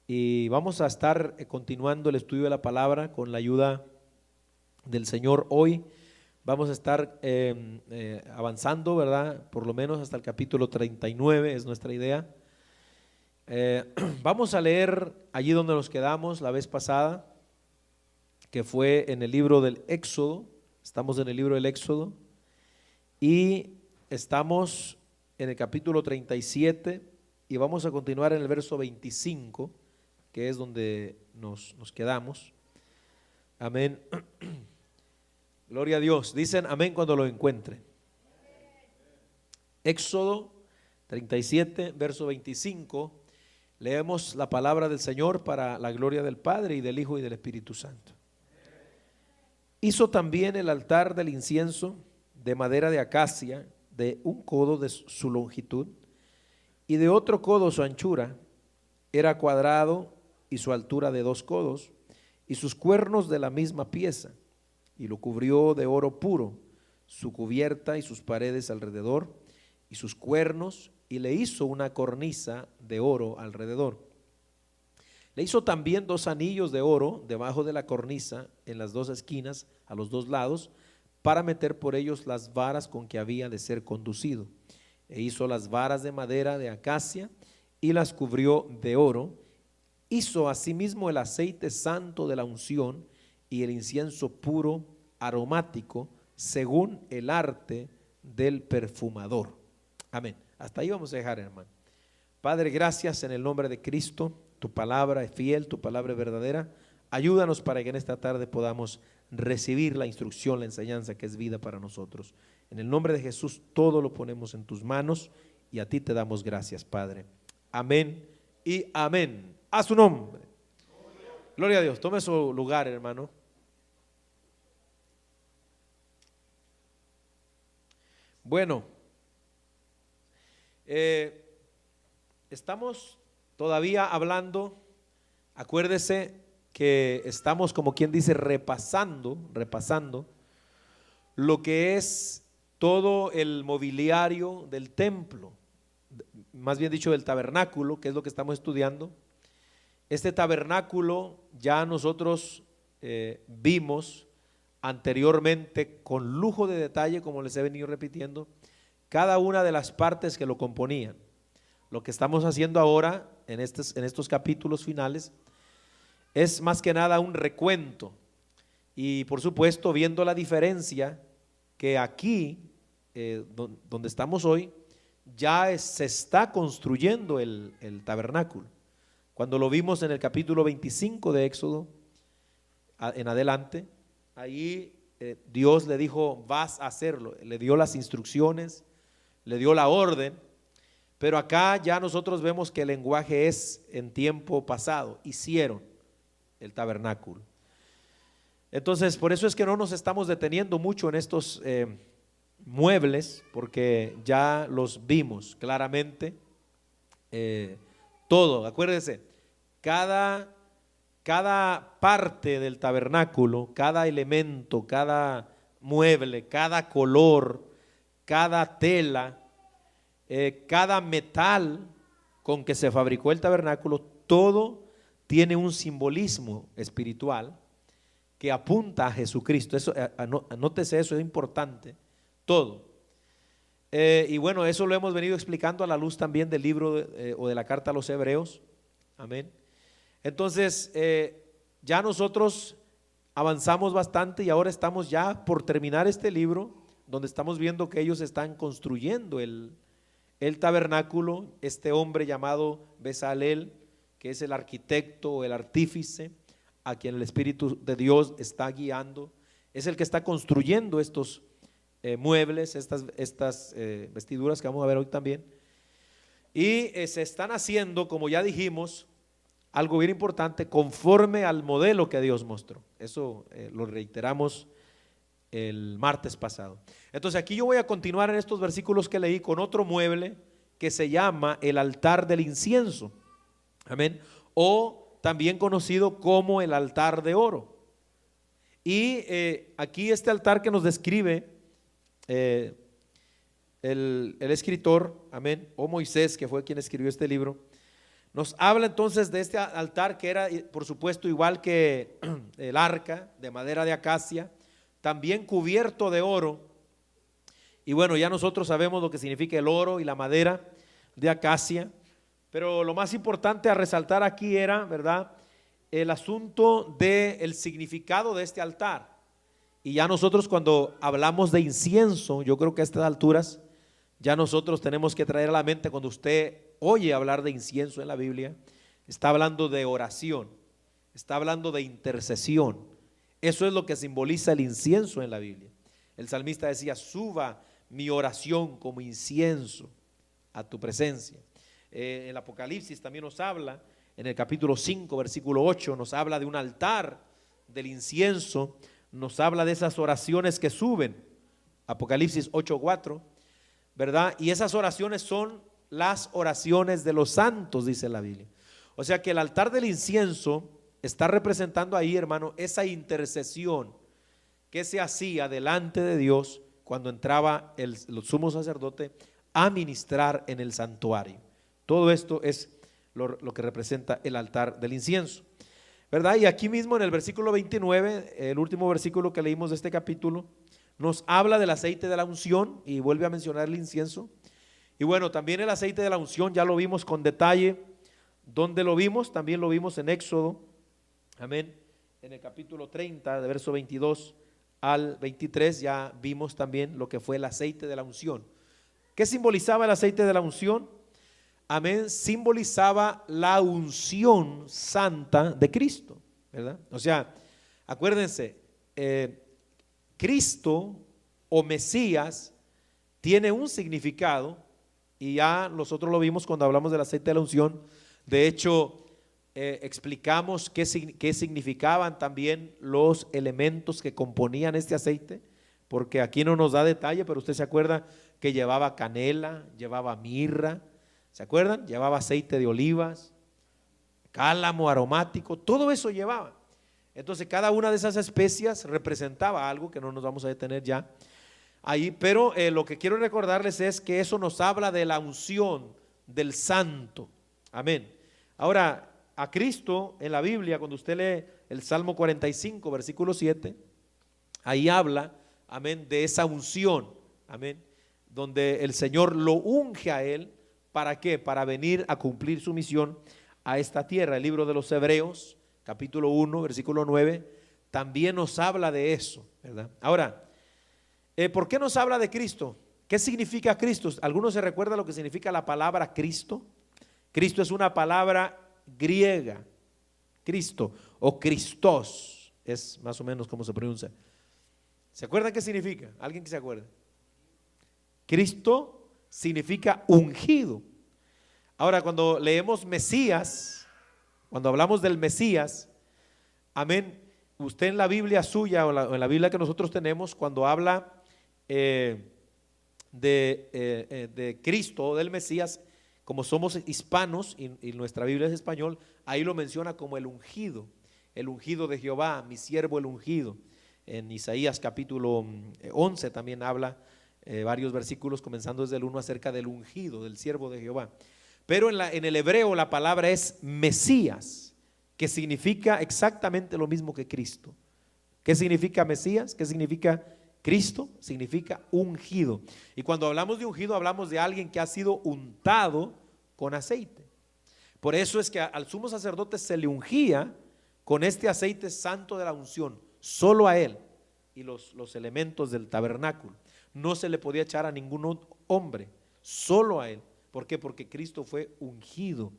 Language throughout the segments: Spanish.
y vamos a estar continuando el estudio de la palabra con la ayuda del Señor. Hoy vamos a estar avanzando, ¿verdad? Por lo menos hasta el capítulo 39 es nuestra idea. Vamos a leer allí donde nos quedamos la vez pasada, que fue en el libro del Éxodo. Estamos en el libro del Éxodo y estamos en el capítulo 37 y vamos a continuar en el verso 25, que es donde nos quedamos. Amén. Gloria a Dios. Dicen amén cuando lo encuentren. Éxodo 37, verso 25. Leemos la palabra del Señor para la gloria del Padre y del Hijo y del Espíritu Santo. Hizo también el altar del incienso de madera de acacia, de un codo de su longitud y de otro codo su anchura. Era cuadrado y su altura de 2 codos, y sus cuernos de la misma pieza, y lo cubrió de oro puro, su cubierta y sus paredes alrededor, y sus cuernos, y le hizo una cornisa de oro alrededor. Le hizo también 2 anillos de oro debajo de la cornisa, en las 2 esquinas, a los 2 lados, para meter por ellos las varas con que había de ser conducido. E hizo las varas de madera de acacia y las cubrió de oro. Hizo asimismo el aceite santo de la unción y el incienso puro aromático, según el arte del perfumador. Amén. Hasta ahí vamos a dejar, hermano. Padre, gracias en el nombre de Cristo. Tu palabra es fiel, tu palabra es verdadera. Ayúdanos para que en esta tarde podamos recibir la instrucción, la enseñanza que es vida para nosotros. En el nombre de Jesús todo lo ponemos en tus manos y a ti te damos gracias, Padre. Amén y amén. A su nombre. Gloria a Dios. Tome su lugar, hermano. Bueno, estamos todavía hablando. Acuérdese que estamos, como quien dice, repasando lo que es todo el mobiliario del templo, más bien dicho del tabernáculo, que es lo que estamos estudiando. Este tabernáculo ya nosotros vimos anteriormente con lujo de detalle, como les he venido repitiendo, cada una de las partes que lo componían. Lo que estamos haciendo ahora en estos capítulos finales es más que nada un recuento y por supuesto viendo la diferencia que aquí donde estamos hoy ya se está construyendo el tabernáculo. Cuando lo vimos en el capítulo 25 de Éxodo en adelante, ahí Dios le dijo vas a hacerlo, le dio las instrucciones, le dio la orden. Pero acá ya nosotros vemos que el lenguaje es en tiempo pasado, hicieron el tabernáculo. Entonces por eso es que no nos estamos deteniendo mucho en estos muebles, porque ya los vimos claramente, todo. Acuérdense, cada parte del tabernáculo, cada elemento, cada mueble, cada color, cada tela, cada metal con que se fabricó el tabernáculo, todo tiene un simbolismo espiritual que apunta a Jesucristo. Eso, anótese eso, es importante, todo. Y bueno, eso lo hemos venido explicando a la luz también del libro o de la carta a los Hebreos. Amén. Entonces, ya nosotros avanzamos bastante y ahora estamos ya por terminar este libro, donde estamos viendo que ellos están construyendo el tabernáculo. Este hombre llamado Bezalel, que es el arquitecto o el artífice, a quien el Espíritu de Dios está guiando, es el que está construyendo estos muebles, estas vestiduras que vamos a ver hoy también. Y se están haciendo, como ya dijimos, algo bien importante, conforme al modelo que Dios mostró. Eso lo reiteramos el martes pasado. Entonces aquí yo voy a continuar en estos versículos que leí con otro mueble que se llama el altar del incienso. Amén. O también conocido como el altar de oro. Y aquí este altar que nos describe el escritor, amén, o Moisés, que fue quien escribió este libro, Nos habla entonces de este altar que era, por supuesto, igual que el arca, de madera de acacia, también cubierto de oro. Y bueno, ya nosotros sabemos lo que significa el oro y la madera de acacia, pero lo más importante a resaltar aquí era, ¿verdad?, el asunto del significado de este altar. Y ya nosotros cuando hablamos de incienso, yo creo que a estas alturas ya nosotros tenemos que traer a la mente, cuando usted oye hablar de incienso en la Biblia, está hablando de oración, está hablando de intercesión. Eso es lo que simboliza el incienso en la Biblia. El salmista decía: suba mi oración como incienso a tu presencia. El Apocalipsis también nos habla, en el capítulo 5, versículo 8, nos habla de un altar del incienso, nos habla de esas oraciones que suben, Apocalipsis 8:4, ¿verdad? Y esas oraciones son las oraciones de los santos, dice la Biblia. O sea que el altar del incienso está representando ahí, hermano, esa intercesión que se hacía delante de Dios cuando entraba el sumo sacerdote a ministrar en el santuario. Todo esto es lo que representa el altar del incienso, ¿verdad? Y aquí mismo en el versículo 29, el último versículo que leímos de este capítulo, nos habla del aceite de la unción y vuelve a mencionar el incienso. Y bueno, también el aceite de la unción ya lo vimos con detalle. ¿Dónde lo vimos? También lo vimos en Éxodo, amén, en el capítulo 30, de verso 22 al 23, ya vimos también lo que fue el aceite de la unción. ¿Qué simbolizaba el aceite de la unción? Amén, simbolizaba la unción santa de Cristo, ¿verdad? O sea, acuérdense, Cristo o Mesías tiene un significado, y ya nosotros lo vimos cuando hablamos del aceite de la unción. De hecho, explicamos qué significaban también los elementos que componían este aceite, porque aquí no nos da detalle, pero usted se acuerda que llevaba canela, llevaba mirra, ¿se acuerdan? Llevaba aceite de olivas, cálamo aromático, todo eso llevaba. Entonces cada una de esas especias representaba algo que no nos vamos a detener ya ahí, pero lo que quiero recordarles es que eso nos habla de la unción del santo, amén. Ahora, a Cristo en la Biblia, cuando usted lee el Salmo 45, versículo 7, ahí habla, amén, de esa unción, amén, donde el Señor lo unge a él. ¿Para qué? Para venir a cumplir su misión a esta tierra. El libro de los Hebreos, capítulo 1, versículo 9, también nos habla de eso, ¿verdad? Ahora, ¿por qué nos habla de Cristo? ¿Qué significa Cristo? ¿Alguno se recuerda lo que significa la palabra Cristo? Cristo es una palabra griega, Cristo o Christos, es más o menos como se pronuncia. ¿Se acuerdan qué significa? ¿Alguien que se acuerde? Cristo significa ungido. Ahora, cuando leemos Mesías, cuando hablamos del Mesías, amén, usted en la Biblia suya o en la Biblia que nosotros tenemos, cuando habla de Cristo o del Mesías, como somos hispanos y nuestra Biblia es español, ahí lo menciona como el ungido de Jehová, mi siervo el ungido. En Isaías capítulo 11 también habla varios versículos comenzando desde el 1 acerca del ungido, del siervo de Jehová. Pero en el hebreo la palabra es Mesías, que significa exactamente lo mismo que Cristo. ¿Qué significa Mesías? ¿Qué significa Cristo? Significa ungido. Y cuando hablamos de ungido, hablamos de alguien que ha sido untado con aceite. Por eso es que al sumo sacerdote se le ungía con este aceite santo de la unción, solo a él y los elementos del tabernáculo. No se le podía echar a ningún hombre, solo a él. ¿Por qué? Porque Cristo fue ungido,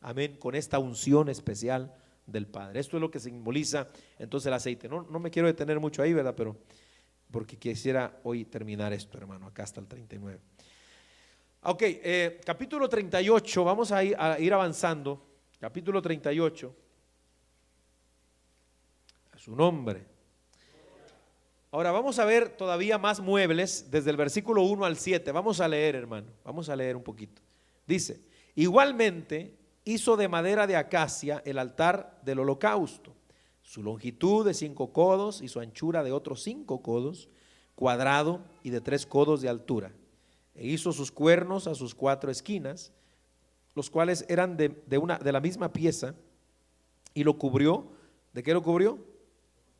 amén, con esta unción especial del Padre. Esto es lo que simboliza entonces el aceite. No me quiero detener mucho ahí, ¿verdad? Pero porque quisiera hoy terminar esto, hermano, acá hasta el 39. Ok, capítulo 38, vamos a ir avanzando. Capítulo 38, a su nombre. Ahora vamos a ver todavía más muebles desde el versículo 1 al 7. Vamos a leer, hermano, vamos a leer un poquito. Dice: igualmente hizo de madera de acacia el altar del holocausto, su longitud de 5 codos y su anchura de otros 5 codos, cuadrado y de 3 codos de altura. E hizo sus cuernos a sus 4 esquinas, los cuales eran de la misma pieza, y lo cubrió. ¿De qué lo cubrió?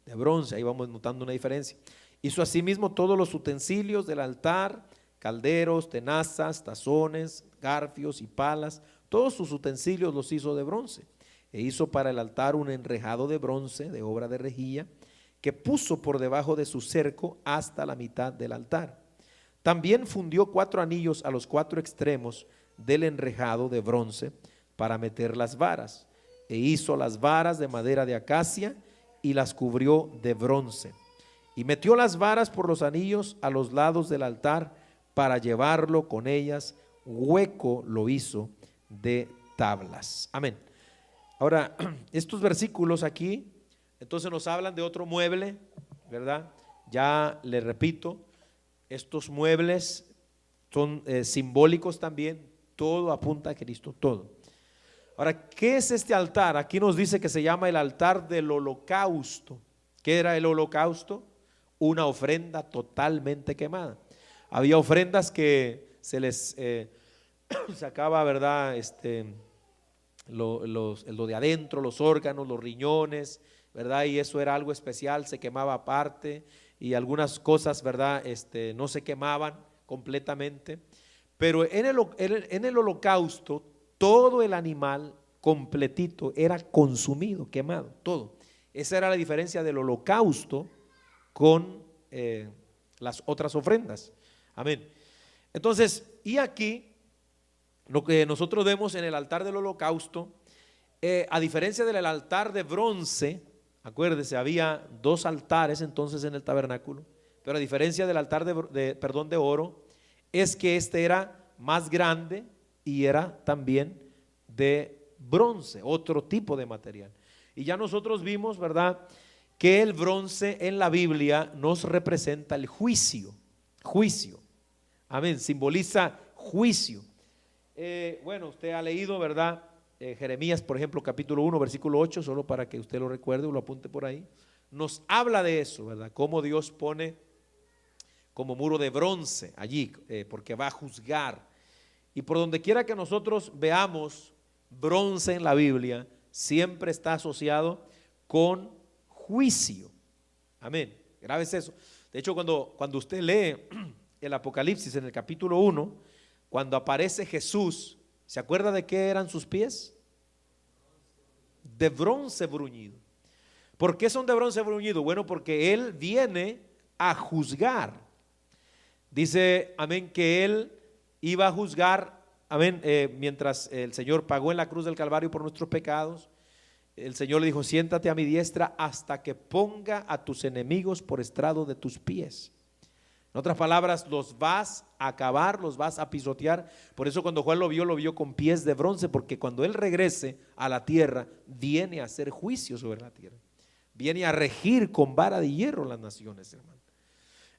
De bronce. Ahí vamos notando una diferencia. Hizo asimismo todos los utensilios del altar: calderos, tenazas, tazones, garfios y palas. Todos sus utensilios los hizo de bronce. E hizo para el altar un enrejado de bronce de obra de rejilla, que puso por debajo de su cerco hasta la mitad del altar. También fundió 4 anillos a los 4 extremos del enrejado de bronce para meter las varas, e hizo las varas de madera de acacia y las cubrió de bronce, y metió las varas por los anillos a los lados del altar para llevarlo con ellas. Hueco lo hizo de tablas. Amén. Ahora, estos versículos aquí entonces nos hablan de otro mueble, ¿verdad? Ya le repito, estos muebles son simbólicos también. Todo apunta a Cristo, todo. Ahora, ¿qué es este altar? Aquí nos dice que se llama el altar del holocausto. ¿Qué era el holocausto? Una ofrenda totalmente quemada. Había ofrendas que se les sacaba, ¿verdad? Lo de adentro, los órganos, los riñones, ¿verdad? Y eso era algo especial, se quemaba aparte, y algunas cosas, ¿verdad? No se quemaban completamente. Pero en el holocausto, todo el animal completito era consumido, quemado, todo. Esa era la diferencia del holocausto con las otras ofrendas. Amén. Entonces, y aquí lo que nosotros vemos en el altar del holocausto, a diferencia del altar de bronce, acuérdese, había 2 altares entonces en el tabernáculo, pero a diferencia del altar de oro, es que este era más grande y era también de bronce, otro tipo de material. Y ya nosotros vimos, ¿verdad?, que el bronce en la Biblia nos representa el juicio. Amén, simboliza juicio. Bueno, usted ha leído, ¿verdad? Jeremías, por ejemplo, capítulo 1, versículo 8, solo para que usted lo recuerde o lo apunte por ahí. Nos habla de eso, ¿verdad? Cómo Dios pone como muro de bronce allí, porque va a juzgar. Y por donde quiera que nosotros veamos bronce en la Biblia, siempre está asociado con juicio. Amén. Grave es eso. De hecho, cuando usted lee el Apocalipsis en el capítulo 1, cuando aparece Jesús, ¿se acuerda de qué eran sus pies? De bronce bruñido. ¿Por qué son de bronce bruñido? Bueno, porque Él viene a juzgar. Dice, amén, que Él iba a juzgar, amén, mientras el Señor pagó en la cruz del Calvario por nuestros pecados. El Señor le dijo: siéntate a mi diestra hasta que ponga a tus enemigos por estrado de tus pies. En otras palabras, los vas a acabar, los vas a pisotear. Por eso cuando Juan lo vio con pies de bronce, porque cuando Él regrese a la tierra, viene a hacer juicio sobre la tierra. Viene a regir con vara de hierro las naciones, hermano.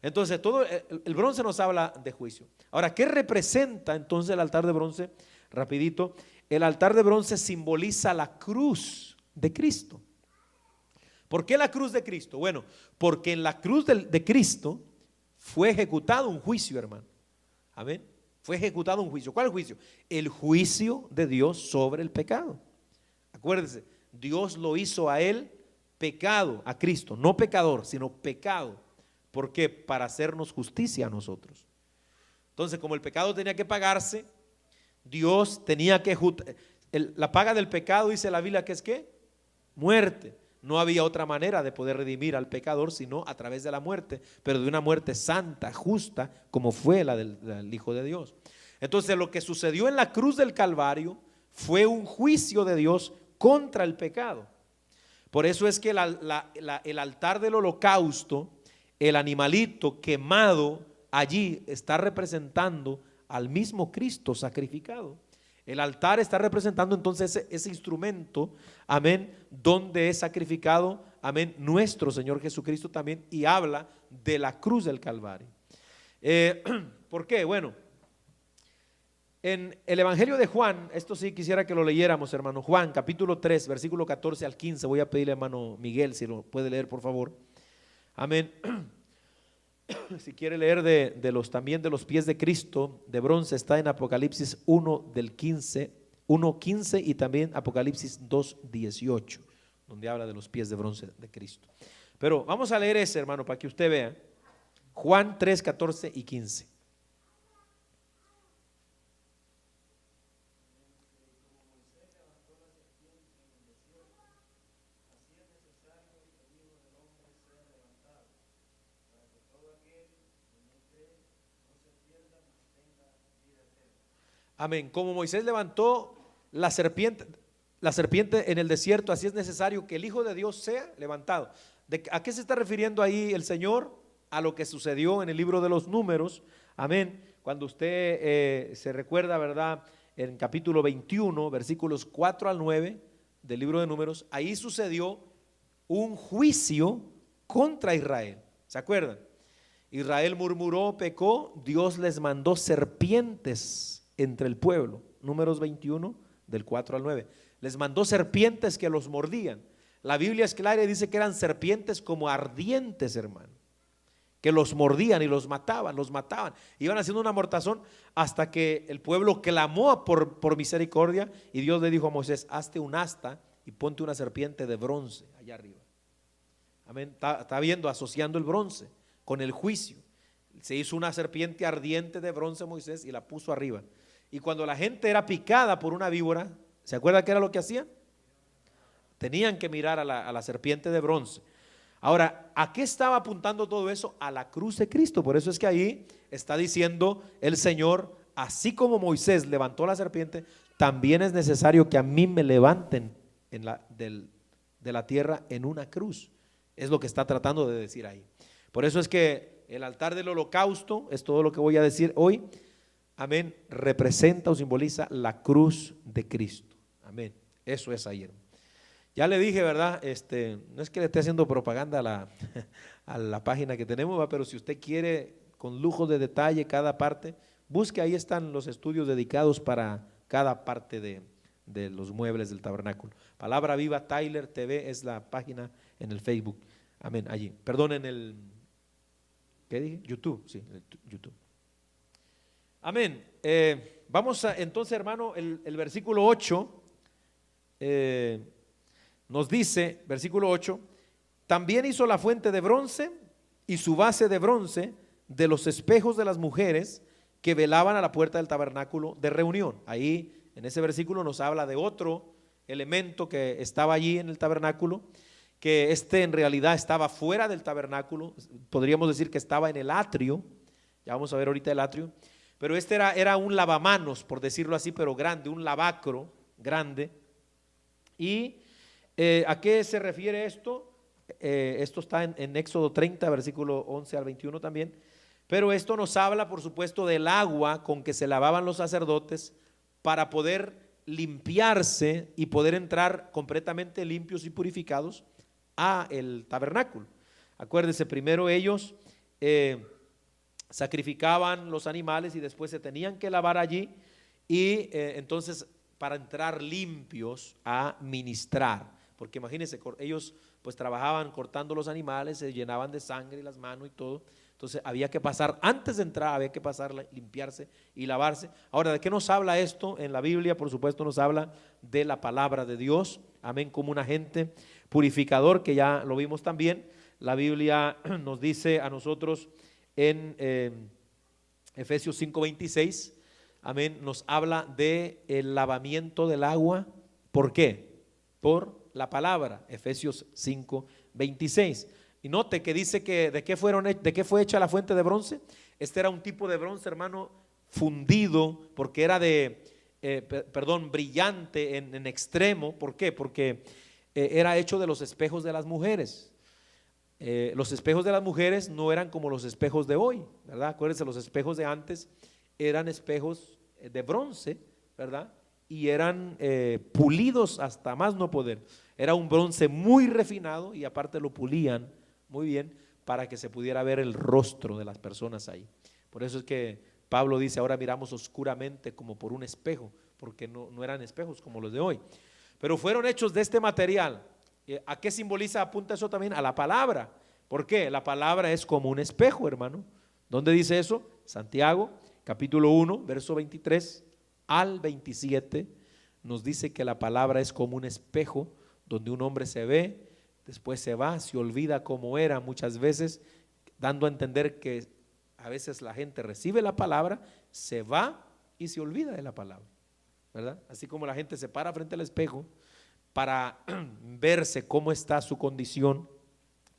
Entonces, todo el bronce nos habla de juicio. Ahora, ¿qué representa entonces el altar de bronce? Rapidito, el altar de bronce simboliza la cruz de Cristo. ¿Por qué la cruz de Cristo? Bueno, porque en la cruz de Cristo fue ejecutado un juicio, hermano. Amén. Fue ejecutado un juicio. ¿Cuál juicio? El juicio de Dios sobre el pecado. Acuérdense, Dios lo hizo a Él pecado, a Cristo, no pecador, sino pecado. ¿Por qué? Para hacernos justicia a nosotros. Entonces, como el pecado tenía que pagarse, Dios tenía que, la paga del pecado, dice la Biblia, que es ¿qué? Muerte. No había otra manera de poder redimir al pecador sino a través de la muerte, pero de una muerte santa, justa, como fue la del Hijo de Dios. Entonces, lo que sucedió en la cruz del Calvario fue un juicio de Dios contra el pecado. Por eso es que el altar del holocausto, el animalito quemado allí, está representando al mismo Cristo sacrificado. El altar está representando entonces ese instrumento, amén, donde es sacrificado, amén, nuestro Señor Jesucristo también, y habla de la cruz del Calvario. ¿Por qué? Bueno, en el Evangelio de Juan, esto sí quisiera que lo leyéramos, hermano. Juan capítulo 3, versículo 14 al 15. Voy a pedirle, hermano Miguel, si lo puede leer, por favor. Amén. Si quiere leer también de los pies de Cristo de bronce, está en Apocalipsis 1 del 15 1:15 y también Apocalipsis 2:18, donde habla de los pies de bronce de Cristo. Pero vamos a leer ese, hermano, para que usted vea. Juan 3:14 y 15. Amén. Como Moisés levantó la serpiente en el desierto, así es necesario que el Hijo de Dios sea levantado. ¿A qué se está refiriendo ahí el Señor? A lo que sucedió en el libro de los Números. Amén. Cuando usted se recuerda, ¿verdad? En capítulo 21, versículos 4 al 9 del libro de Números, ahí sucedió un juicio contra Israel. ¿Se acuerdan? Israel murmuró, pecó, Dios les mandó serpientes entre el pueblo. Números 21 del 4 al 9. Les mandó serpientes que los mordían. La Biblia es clara y dice que eran serpientes como ardientes, hermano, que los mordían y los mataban, iban haciendo una mortazón hasta que el pueblo clamó por misericordia, y Dios le dijo a Moisés: hazte un asta y ponte una serpiente de bronce allá arriba. Amén. Está viendo, asociando el bronce con el juicio. Se hizo una serpiente ardiente de bronce Moisés y la puso arriba. Y cuando la gente era picada por una víbora, ¿se acuerda qué era lo que hacían? Tenían que mirar a la serpiente de bronce. Ahora, ¿a qué estaba apuntando todo eso? A la cruz de Cristo. Por eso es que ahí está diciendo el Señor: así como Moisés levantó la serpiente, también es necesario que a mí me levanten de la tierra en una cruz. Es lo que está tratando de decir ahí. Por eso es que el altar del holocausto, es todo lo que voy a decir hoy, amén, representa o simboliza la cruz de Cristo. Amén. Eso es ayer. Ya le dije, ¿verdad? No es que le esté haciendo propaganda a la página que tenemos, ¿verdad? Pero si usted quiere con lujo de detalle cada parte, busque, ahí están los estudios dedicados para cada parte de los muebles del tabernáculo. Palabra Viva Tyler TV es la página en el Facebook. Amén, allí. Perdón, en el, ¿qué dije? YouTube, sí, YouTube. Amén. Vamos a, entonces, hermano, el versículo 8 nos dice, versículo 8: también hizo la fuente de bronce y su base de bronce de los espejos de las mujeres que velaban a la puerta del tabernáculo de reunión. Ahí en ese versículo nos habla de otro elemento que estaba allí en el tabernáculo, que en realidad estaba fuera del tabernáculo, podríamos decir que estaba en el atrio. Ya vamos a ver ahorita el atrio, pero era un lavamanos, por decirlo así, pero grande, un lavacro grande. Y ¿a qué se refiere esto? Esto está en Éxodo 30, versículo 11 al 21 también. Pero esto nos habla, por supuesto, del agua con que se lavaban los sacerdotes para poder limpiarse y poder entrar completamente limpios y purificados a el tabernáculo. Acuérdense, primero ellos sacrificaban los animales y después se tenían que lavar allí, y entonces para entrar limpios a ministrar, porque imagínense, ellos pues trabajaban cortando los animales, se llenaban de sangre las manos y todo. Entonces había que pasar, antes de entrar había que pasar, limpiarse y lavarse. Ahora, ¿de qué nos habla esto en la Biblia? Por supuesto nos habla de la palabra de Dios, amén, como un agente purificador, que ya lo vimos también. La Biblia nos dice a nosotros en Efesios 5:26, amén, nos habla de el lavamiento del agua. ¿Por qué? Por la palabra. Efesios 5:26. Y note que dice que de qué fue hecha la fuente de bronce. Este era un tipo de bronce, hermano, fundido, porque era brillante en extremo. ¿Por qué? Porque era hecho de los espejos de las mujeres. Los espejos de las mujeres no eran como los espejos de hoy, ¿verdad? Acuérdense, los espejos de antes eran espejos de bronce, ¿verdad? Y eran pulidos hasta más no poder. Era un bronce muy refinado, y aparte lo pulían muy bien para que se pudiera ver el rostro de las personas ahí. Por eso es que Pablo dice: ahora miramos oscuramente como por un espejo, porque no eran espejos como los de hoy, pero fueron hechos de este material. ¿A qué simboliza? Apunta eso también a la palabra. ¿Por qué? La palabra es como un espejo, hermano. ¿Dónde dice eso? Santiago capítulo 1 verso 23 al 27 nos dice que la palabra es como un espejo donde un hombre se ve, después se va, se olvida cómo era muchas veces, dando a entender que a veces la gente recibe la palabra, se va y se olvida de la palabra, ¿verdad? Así como la gente se para frente al espejo para verse cómo está su condición,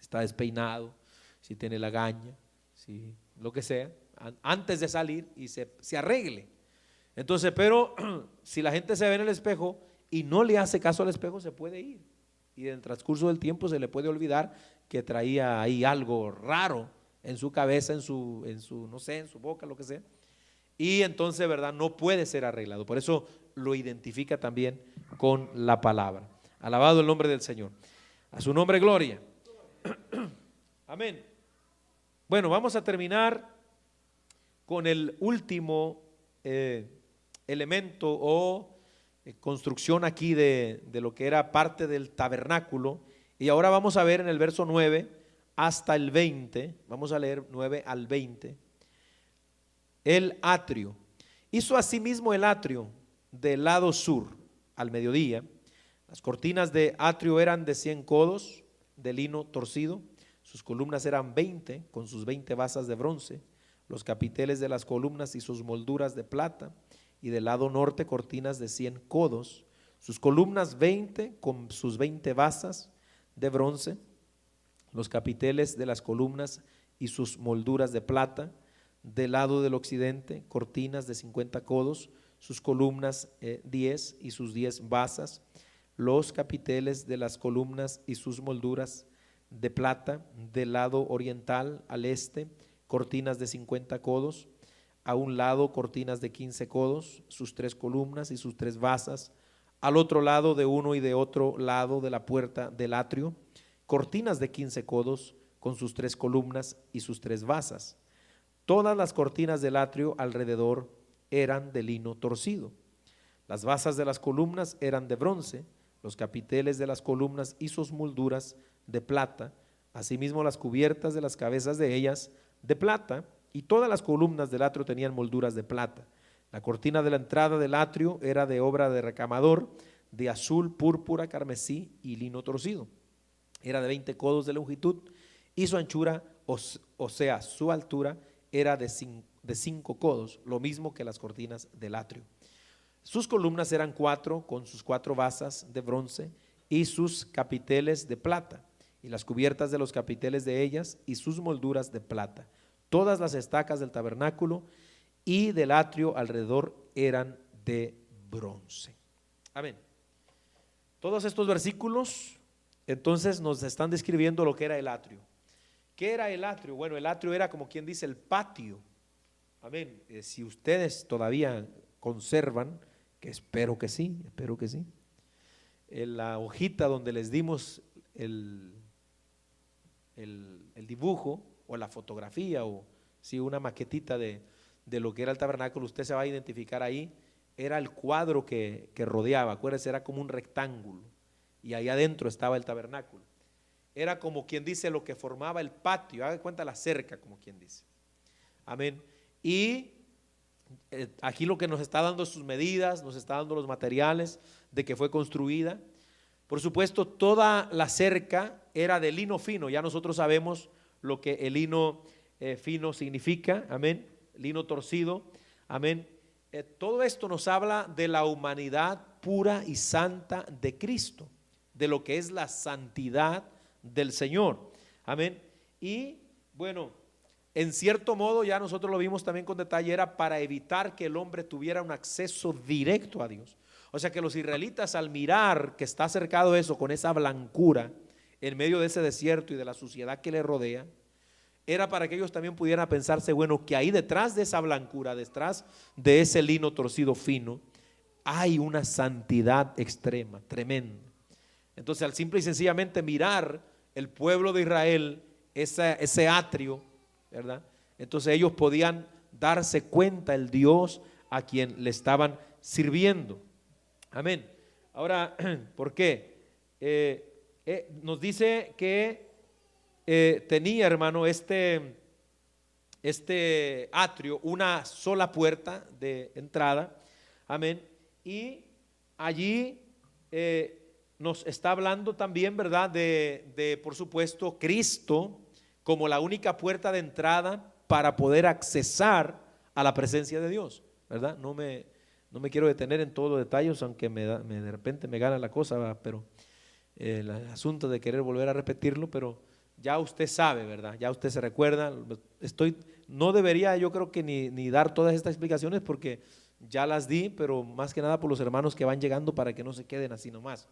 está despeinado, si tiene lagaña, si lo que sea, antes de salir y se arregle. Entonces, pero si la gente se ve en el espejo y no le hace caso al espejo, se puede ir. Y en el transcurso del tiempo se le puede olvidar que traía ahí algo raro en su cabeza, en su no sé, en su boca, lo que sea. Y entonces, ¿verdad? No puede ser arreglado. Por eso lo identifica también con la palabra. Alabado el nombre del Señor. A su nombre gloria. Amén. Bueno, vamos a terminar con el último elemento o construcción aquí de lo que era parte del tabernáculo. Y ahora vamos a ver en el verso 9 hasta el 20, vamos a leer 9 al 20, el atrio. Hizo asimismo el atrio del lado sur al mediodía. Las cortinas de atrio eran de 100 codos de lino torcido, sus columnas eran 20 con sus 20 basas de bronce, los capiteles de las columnas y sus molduras de plata, y del lado norte cortinas de 100 codos, sus columnas 20 con sus 20 basas de bronce, los capiteles de las columnas y sus molduras de plata. Del lado del occidente cortinas de 50 codos, sus columnas 10 y sus 10 basas, los capiteles de las columnas y sus molduras de plata. Del lado oriental al este cortinas de 50 codos, a un lado cortinas de 15 codos, sus 3 columnas y sus 3 basas, al otro lado de uno y de otro lado de la puerta del atrio, cortinas de 15 codos con sus 3 columnas y sus 3 basas. Todas las cortinas del atrio alrededor eran de lino torcido. Las basas de las columnas eran de bronce, los capiteles de las columnas y sus molduras de plata, asimismo las cubiertas de las cabezas de ellas de plata, y todas las columnas del atrio tenían molduras de plata. La cortina de la entrada del atrio era de obra de recamador, de azul, púrpura, carmesí y lino torcido. Era de 20 codos de longitud y su anchura, o sea, su altura, era de 5 codos, lo mismo que las cortinas del atrio. Sus columnas eran 4 con sus 4 basas de bronce y sus capiteles de plata, y las cubiertas de los capiteles de ellas y sus molduras de plata. Todas las estacas del tabernáculo y del atrio alrededor eran de bronce. Amén. Todos estos versículos entonces nos están describiendo lo que era el atrio. ¿Qué era el atrio? Bueno, el atrio era como quien dice el patio. Amén. Si ustedes todavía conservan, que espero que sí, en la hojita donde les dimos el dibujo o la fotografía o si una maquetita de lo que era el tabernáculo, usted se va a identificar ahí. Era el cuadro que rodeaba, acuérdense, era como un rectángulo y ahí adentro estaba el tabernáculo. Era como quien dice lo que formaba el patio, haga cuenta la cerca, como quien dice. Amén. Y aquí lo que nos está dando sus medidas, nos está dando los materiales de que fue construida. Por supuesto, toda la cerca era de lino fino. Ya nosotros sabemos lo que el lino fino significa, amén, lino torcido, amén. Todo esto nos habla de la humanidad pura y santa de Cristo, de lo que es la santidad del Señor, amén. Y bueno, en cierto modo, ya nosotros lo vimos también con detalle, era para evitar que el hombre tuviera un acceso directo a Dios. O sea que los israelitas, al mirar que está cercado eso con esa blancura en medio de ese desierto y de la suciedad que le rodea, era para que ellos también pudieran pensarse, bueno, que ahí detrás de esa blancura, detrás de ese lino torcido fino, hay una santidad extrema, tremenda. Entonces, al simple y sencillamente mirar el pueblo de Israel, ese atrio, ¿verdad? Entonces ellos podían darse cuenta el Dios a quien le estaban sirviendo. Amén. Ahora, ¿por qué? Nos dice que tenía, hermano, este atrio una sola puerta de entrada. Amén. Y allí nos está hablando también, ¿verdad? Por supuesto, Cristo como la única puerta de entrada para poder accesar a la presencia de Dios, ¿verdad? No me quiero detener en todos los detalles, aunque de repente me gana la cosa, ¿verdad? Pero el asunto de querer volver a repetirlo, pero ya usted sabe, ¿verdad? Ya usted se recuerda. No debería yo creo que ni dar todas estas explicaciones porque ya las di, pero más que nada por los hermanos que van llegando para que no se queden así nomás.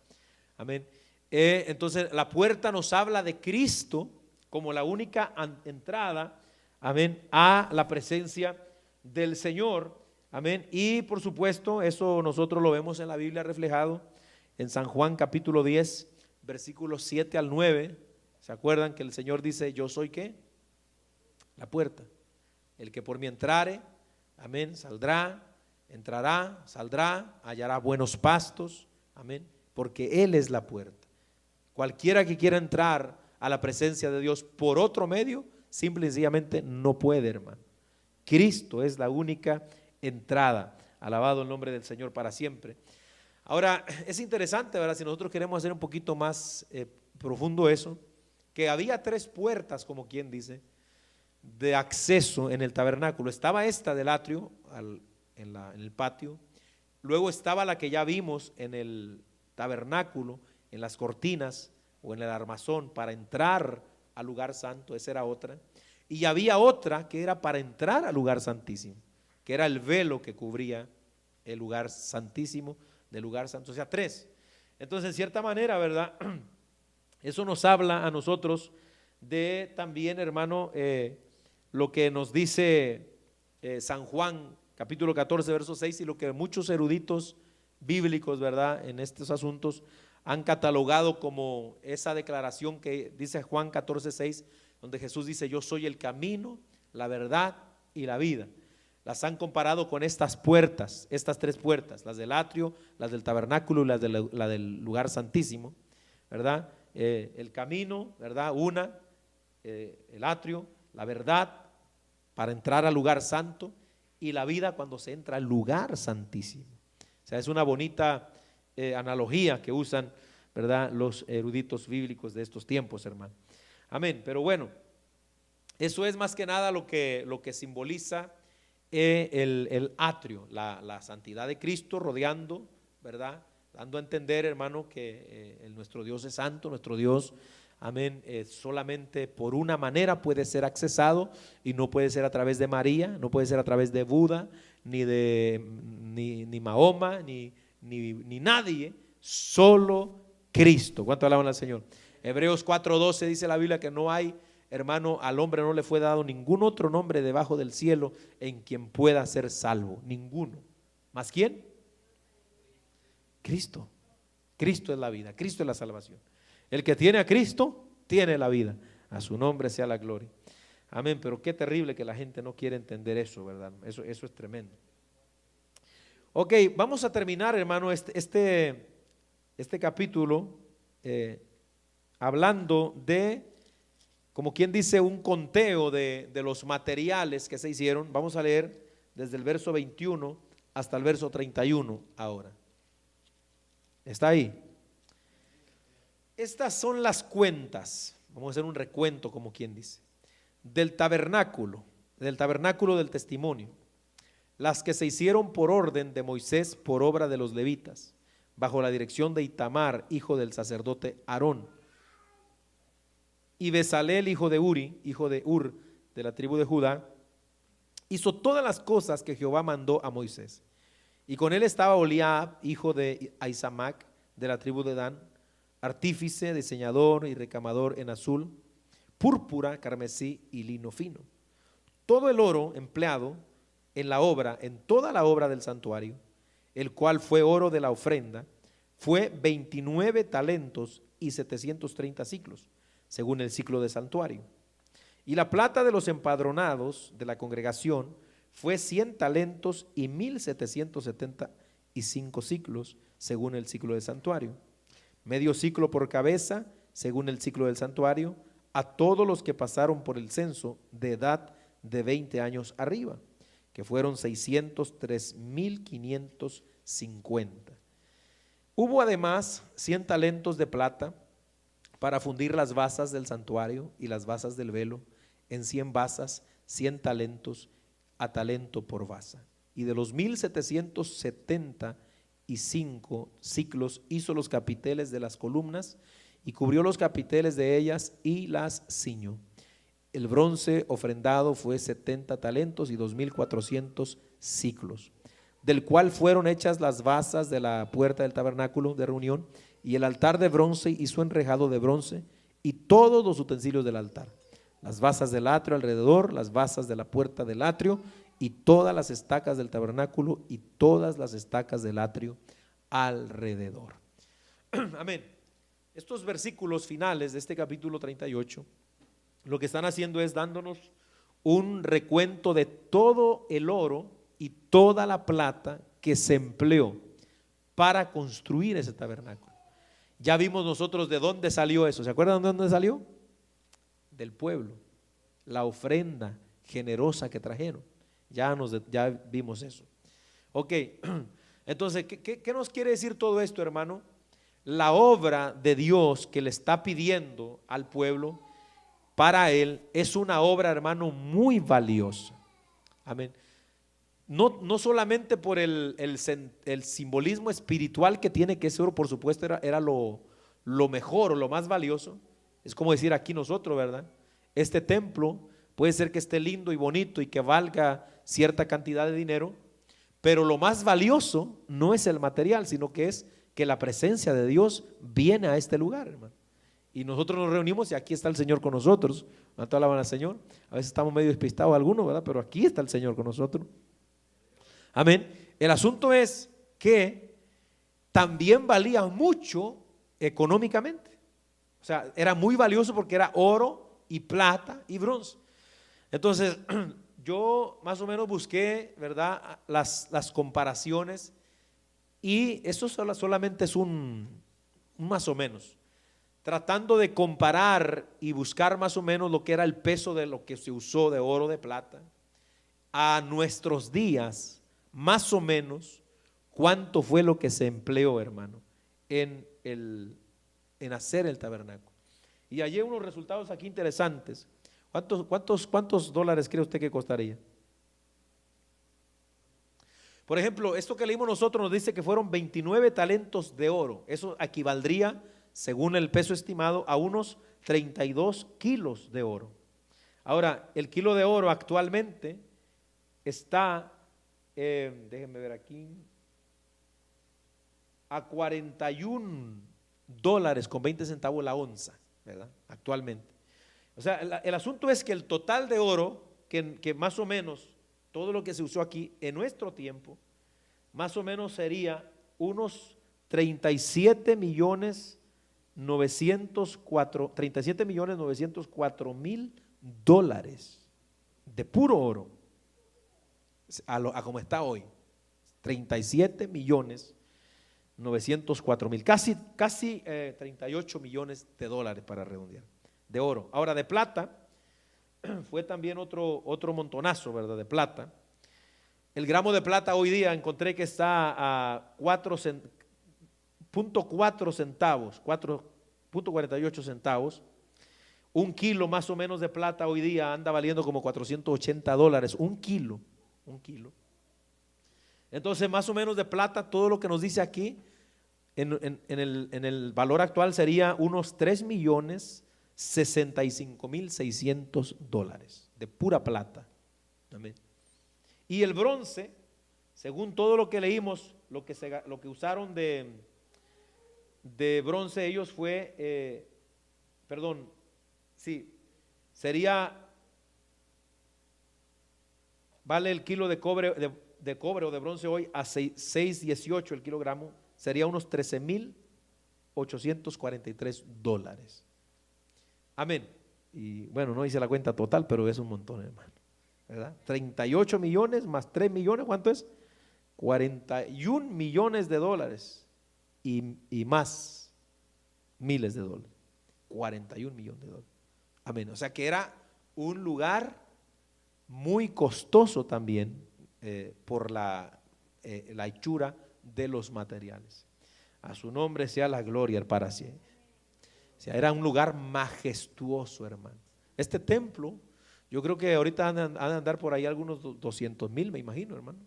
Amén. Entonces la puerta nos habla de Cristo como la única entrada, amén, a la presencia del Señor, amén. Y por supuesto eso nosotros lo vemos en la Biblia reflejado en San Juan capítulo 10 versículos 7 al 9. ¿Se acuerdan que el Señor dice: yo soy qué? La puerta. El que por mí entrare, amén, entrará, saldrá, hallará buenos pastos, amén, porque Él es la puerta. Cualquiera que quiera entrar a la presencia de Dios por otro medio, simple y sencillamente no puede, hermano. Cristo es la única entrada. Alabado el nombre del Señor para siempre. Ahora, es interesante, ¿verdad? Si nosotros queremos hacer un poquito más profundo eso, que había 3 puertas, como quien dice, de acceso en el tabernáculo. Estaba esta del atrio en el patio, luego estaba la que ya vimos en el tabernáculo, en las cortinas o en el armazón para entrar al lugar santo, esa era otra, y había otra que era para entrar al lugar santísimo, que era el velo que cubría el lugar santísimo del lugar santo, o sea, 3. Entonces, en cierta manera, ¿verdad? Eso nos habla a nosotros de también, hermano, lo que nos dice San Juan capítulo 14 verso 6 y lo que muchos eruditos bíblicos, ¿verdad?, en estos asuntos han catalogado como esa declaración que dice Juan 14, 6, donde Jesús dice: yo soy el camino, la verdad y la vida. Las han comparado con estas puertas, estas 3 puertas, las del atrio, las del tabernáculo y la del lugar santísimo, ¿verdad? El camino, ¿verdad? El atrio, la verdad para entrar al lugar santo y la vida cuando se entra al lugar santísimo. O sea, es una bonita analogía que usan, ¿verdad?, los eruditos bíblicos de estos tiempos, hermano. Amén. Pero bueno, eso es más que nada lo que simboliza el atrio, la santidad de Cristo rodeando, ¿verdad?, dando a entender, hermano, que nuestro Dios es santo, nuestro Dios, amén, solamente por una manera puede ser accesado y no puede ser a través de María, no puede ser a través de Buda, ni Mahoma, ni nadie, solo Cristo. ¿Cuánto alaban al Señor? Hebreos 4:12 dice la Biblia que no hay, hermano, al hombre no le fue dado ningún otro nombre debajo del cielo en quien pueda ser salvo, ninguno. ¿Más quién? Cristo. Cristo es la vida, Cristo es la salvación. El que tiene a Cristo tiene la vida. A su nombre sea la gloria. Amén. Pero qué terrible que la gente no quiere entender eso, ¿verdad? Eso es tremendo. Ok, vamos a terminar, hermano, este capítulo hablando de, como quien dice, un conteo de los materiales que se hicieron. Vamos a leer desde el verso 21 hasta el verso 31 ahora. ¿Está ahí? Estas son las cuentas, vamos a hacer un recuento como quien dice, del tabernáculo del testimonio, las que se hicieron por orden de Moisés por obra de los levitas, bajo la dirección de Itamar, hijo del sacerdote Aarón, y Bezalel, hijo de Ur, de la tribu de Judá, hizo todas las cosas que Jehová mandó a Moisés. Y con él estaba Oliab, hijo de Ahisamac, de la tribu de Dan, artífice, diseñador y recamador en azul, púrpura, carmesí y lino fino. Todo el oro empleado en toda la obra del santuario, el cual fue oro de la ofrenda, fue 29 talentos y 730 siclos, según el ciclo de santuario. Y la plata de los empadronados de la congregación fue 100 talentos y 1775 ciclos, según el ciclo de santuario. Medio ciclo por cabeza, según el ciclo del santuario, a todos los que pasaron por el censo de edad de 20 años arriba, que fueron 603,550. Hubo además 100 talentos de plata para fundir las basas del santuario y las basas del velo en 100 basas, 100 talentos a talento por basa. Y de los 1775 siclos hizo los capiteles de las columnas y cubrió los capiteles de ellas y las ciñó. El bronce ofrendado fue 70 talentos y 2400 siclos, del cual fueron hechas las basas de la puerta del tabernáculo de reunión y el altar de bronce y su enrejado de bronce y todos los utensilios del altar, las basas del atrio alrededor, las basas de la puerta del atrio y todas las estacas del tabernáculo y todas las estacas del atrio alrededor. Amén. Estos versículos finales de este capítulo 38 lo que están haciendo es dándonos un recuento de todo el oro y toda la plata que se empleó para construir ese tabernáculo. Ya vimos nosotros de dónde salió eso. ¿Se acuerdan de dónde salió? Del pueblo, la ofrenda generosa que trajeron. Ya vimos eso. Ok, entonces, ¿qué nos quiere decir todo esto, hermano? La obra de Dios que le está pidiendo al pueblo, para él es una obra, hermano, muy valiosa. Amén. No solamente por el simbolismo espiritual que tiene, que ese oro por supuesto era lo mejor o lo más valioso. Es como decir aquí nosotros, ¿verdad? Este templo puede ser que esté lindo y bonito y que valga cierta cantidad de dinero, pero lo más valioso no es el material, sino que es que la presencia de Dios viene a este lugar, hermano. Y nosotros nos reunimos y aquí está el Señor con nosotros. ¿Cuánto alaban al Señor? A veces estamos medio despistados algunos, ¿verdad? Pero aquí está el Señor con nosotros. Amén. El asunto es que también valía mucho económicamente. O sea, era muy valioso porque era oro y plata y bronce. Entonces, yo más o menos busqué, ¿verdad?, las comparaciones, y eso solamente es un más o menos, tratando de comparar y buscar más o menos lo que era el peso de lo que se usó de oro, de plata, a nuestros días, más o menos, cuánto fue lo que se empleó, hermano, en hacer el tabernáculo. Y hallé unos resultados aquí interesantes. ¿Cuántos dólares cree usted que costaría? Por ejemplo, esto que leímos nosotros nos dice que fueron 29 talentos de oro. Eso equivaldría, según el peso estimado, a unos 32 kilos de oro. Ahora, el kilo de oro actualmente está, déjenme ver aquí, a 41 dólares con 20 centavos la onza, ¿verdad? Actualmente. O sea, el asunto es que el total de oro, que más o menos todo lo que se usó aquí en nuestro tiempo, más o menos sería unos 37 millones 904 mil dólares de puro oro, a como está hoy, 37 millones 904 mil, casi 38 millones de dólares para redondear, de oro. Ahora, de plata fue también otro montonazo, ¿verdad?, de plata. El gramo de plata hoy día encontré que está a 4.4 centavos, 4.48 centavos. Un kilo más o menos de plata hoy día anda valiendo como 480 dólares, un kilo. Entonces, más o menos de plata, todo lo que nos dice aquí, en el valor actual sería unos 3.065.600 dólares de pura plata. Amén. Y el bronce, según todo lo que leímos, lo que usaron de bronce ellos fue, vale el kilo de cobre o de bronce hoy a 6.18 el kilogramo, sería unos 13.843 dólares. Amén. Y bueno, no hice la cuenta total, pero es un montón, hermano, ¿verdad? 38 millones más 3 millones, ¿cuánto es? 41 millones de dólares y más miles de dólares. 41 millones de dólares. Amén. O sea que era un lugar muy costoso también por la hechura de los materiales. A su nombre sea la gloria para siempre. O sea, era un lugar majestuoso, hermano. Este templo, yo creo que ahorita han de andar por ahí algunos 200,000, me imagino, hermano,